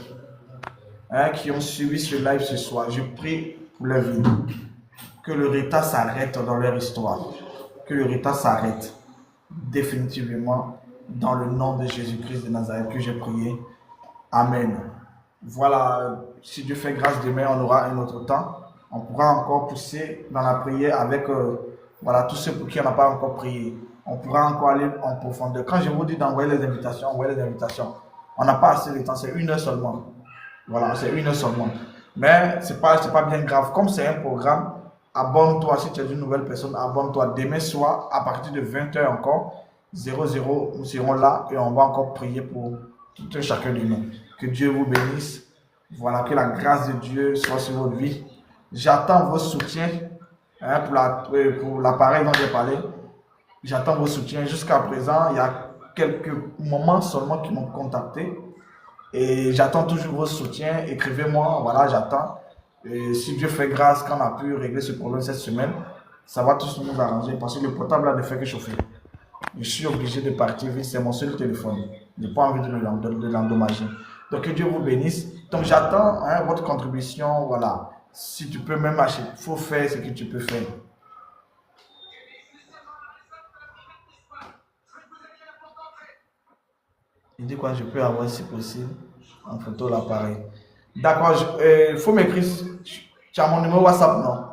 hein, qui ont suivi ce live ce soir. Je prie pour leur vie. Que le retard s'arrête dans leur histoire. Que le retard s'arrête définitivement dans le nom de Jésus-Christ de Nazareth que j'ai prié. Amen. Voilà, si Dieu fait grâce, demain on aura un autre temps. On pourra encore pousser dans la prière avec voilà, tous ceux pour qui on n'a pas encore prié. On pourra encore aller en profondeur. Quand je vous dis d'envoyer les invitations, envoyez les invitations. On n'a pas assez de temps, c'est 1 heure seulement. Voilà, c'est 1 heure seulement. Mais ce n'est pas bien grave. Comme c'est un programme, abonne-toi. Si tu es une nouvelle personne, abonne-toi. Demain soir, à partir de 20h encore, 00, nous serons là et on va encore prier pour tout un chacun de nous. Que Dieu vous bénisse. Voilà, que la grâce de Dieu soit sur votre vie. J'attends vos soutiens hein, pour l'appareil dont j'ai parlé. J'attends vos soutiens. Jusqu'à présent, il y a quelques moments seulement qui m'ont contacté. Et j'attends toujours vos soutiens. Écrivez-moi, voilà, j'attends. Et si Dieu fait grâce, quand on a pu régler ce problème cette semaine, ça va tous nous arranger parce que le portable a ne fait que chauffer. Je suis obligé de partir vite, c'est mon seul téléphone. Je n'ai pas envie de l'endommager. Donc que Dieu vous bénisse. Donc j'attends hein, votre contribution, voilà. Si tu peux même acheter, il faut faire ce que tu peux faire. Il dit quoi, je peux avoir si possible en photo l'appareil. D'accord, il faut m'écrire. Tu as mon numéro WhatsApp, non?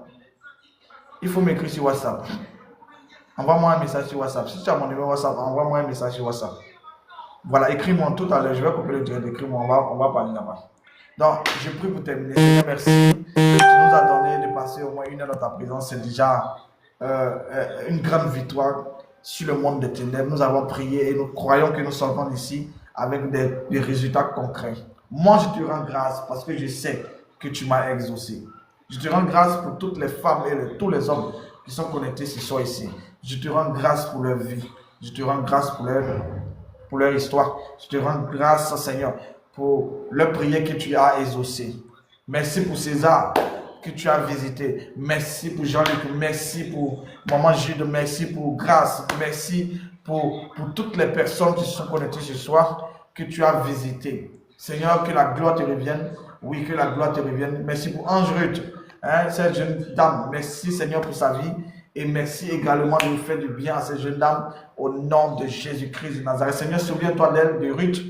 Il faut m'écrire sur WhatsApp. Envoie-moi un message sur WhatsApp. Si tu as mon numéro WhatsApp, envoie-moi un message sur WhatsApp. Voilà, écris-moi tout à l'heure. Je vais couper le direct. Écris-moi, on va parler là-bas. Donc, je prie pour terminer. Seigneur, merci. Tu nous as donné de passer au moins 1 heure dans ta présence. C'est déjà une grande victoire sur le monde des ténèbres. Nous avons prié et nous croyons que nous sortons d'ici avec des résultats concrets. Moi, je te rends grâce parce que je sais que tu m'as exaucé. Je te rends grâce pour toutes les femmes et tous les hommes qui sont connectés ce soir ici. Je te rends grâce pour leur vie. Je te rends grâce pour leur histoire. Je te rends grâce, Seigneur, pour leur prière que tu as exaucée. Merci pour César que tu as visité. Merci pour Jean-Luc. Merci pour Maman Jude. Merci pour Grâce. Merci pour toutes les personnes qui se sont connectées ce soir que tu as visité. Seigneur, que la gloire te revienne. Oui, que la gloire te revienne. Merci pour Ange Ruth, hein, cette jeune dame. Merci, Seigneur, pour sa vie. Et merci également de nous faire du bien à cette jeune dame au nom de Jésus-Christ de Nazareth. Seigneur, souviens-toi d'elle, de Ruth.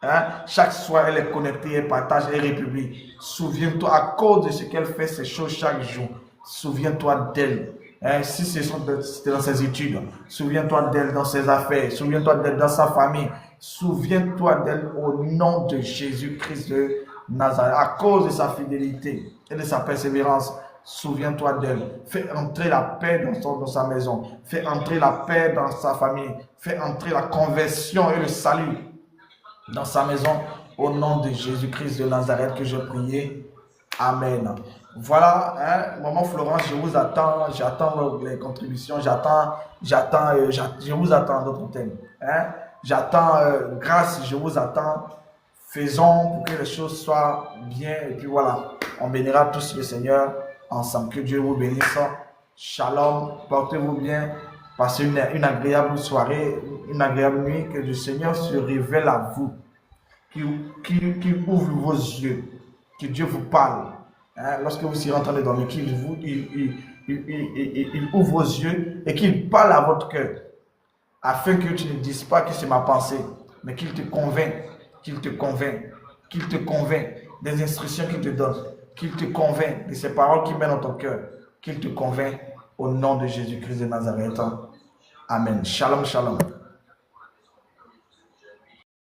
Hein? Chaque soir, elle est connectée, elle partage, elle république. Souviens-toi, à cause de ce qu'elle fait, ces choses chaque jour. Souviens-toi d'elle. Hein? Si c'était dans ses études, souviens-toi d'elle dans ses affaires. Souviens-toi d'elle dans sa famille. Souviens-toi d'elle au nom de Jésus-Christ de Nazareth. À cause de sa fidélité et de sa persévérance, souviens-toi d'elle. Fais entrer la paix dans sa maison. Fais entrer la paix dans sa famille. Fais entrer la conversion et le salut dans sa maison, au nom de Jésus-Christ de Nazareth que je priais. Amen. Voilà, hein, Maman Florence, je vous attends, j'attends les contributions, je vous attends d'autres thèmes. Hein. J'attends Grâce, je vous attends. Faisons pour que les choses soient bien. Et puis voilà, on bénira tous le Seigneur ensemble. Que Dieu vous bénisse. Shalom, portez-vous bien. Passez une agréable soirée, une agréable nuit. Que le Seigneur se révèle à vous. Qu'il ouvre vos yeux. Que Dieu vous parle. Hein, lorsque vous serez en train de dormir, qu'il ouvre vos yeux et qu'il parle à votre cœur. Afin que tu ne dises pas que c'est ma pensée, mais qu'il te convainc, qu'il te convainc, qu'il te convainc des instructions qu'il te donne, qu'il te convainc de ces paroles qu'il met dans ton cœur, qu'il te convainc au nom de Jésus-Christ de Nazareth. Amen. Shalom, shalom.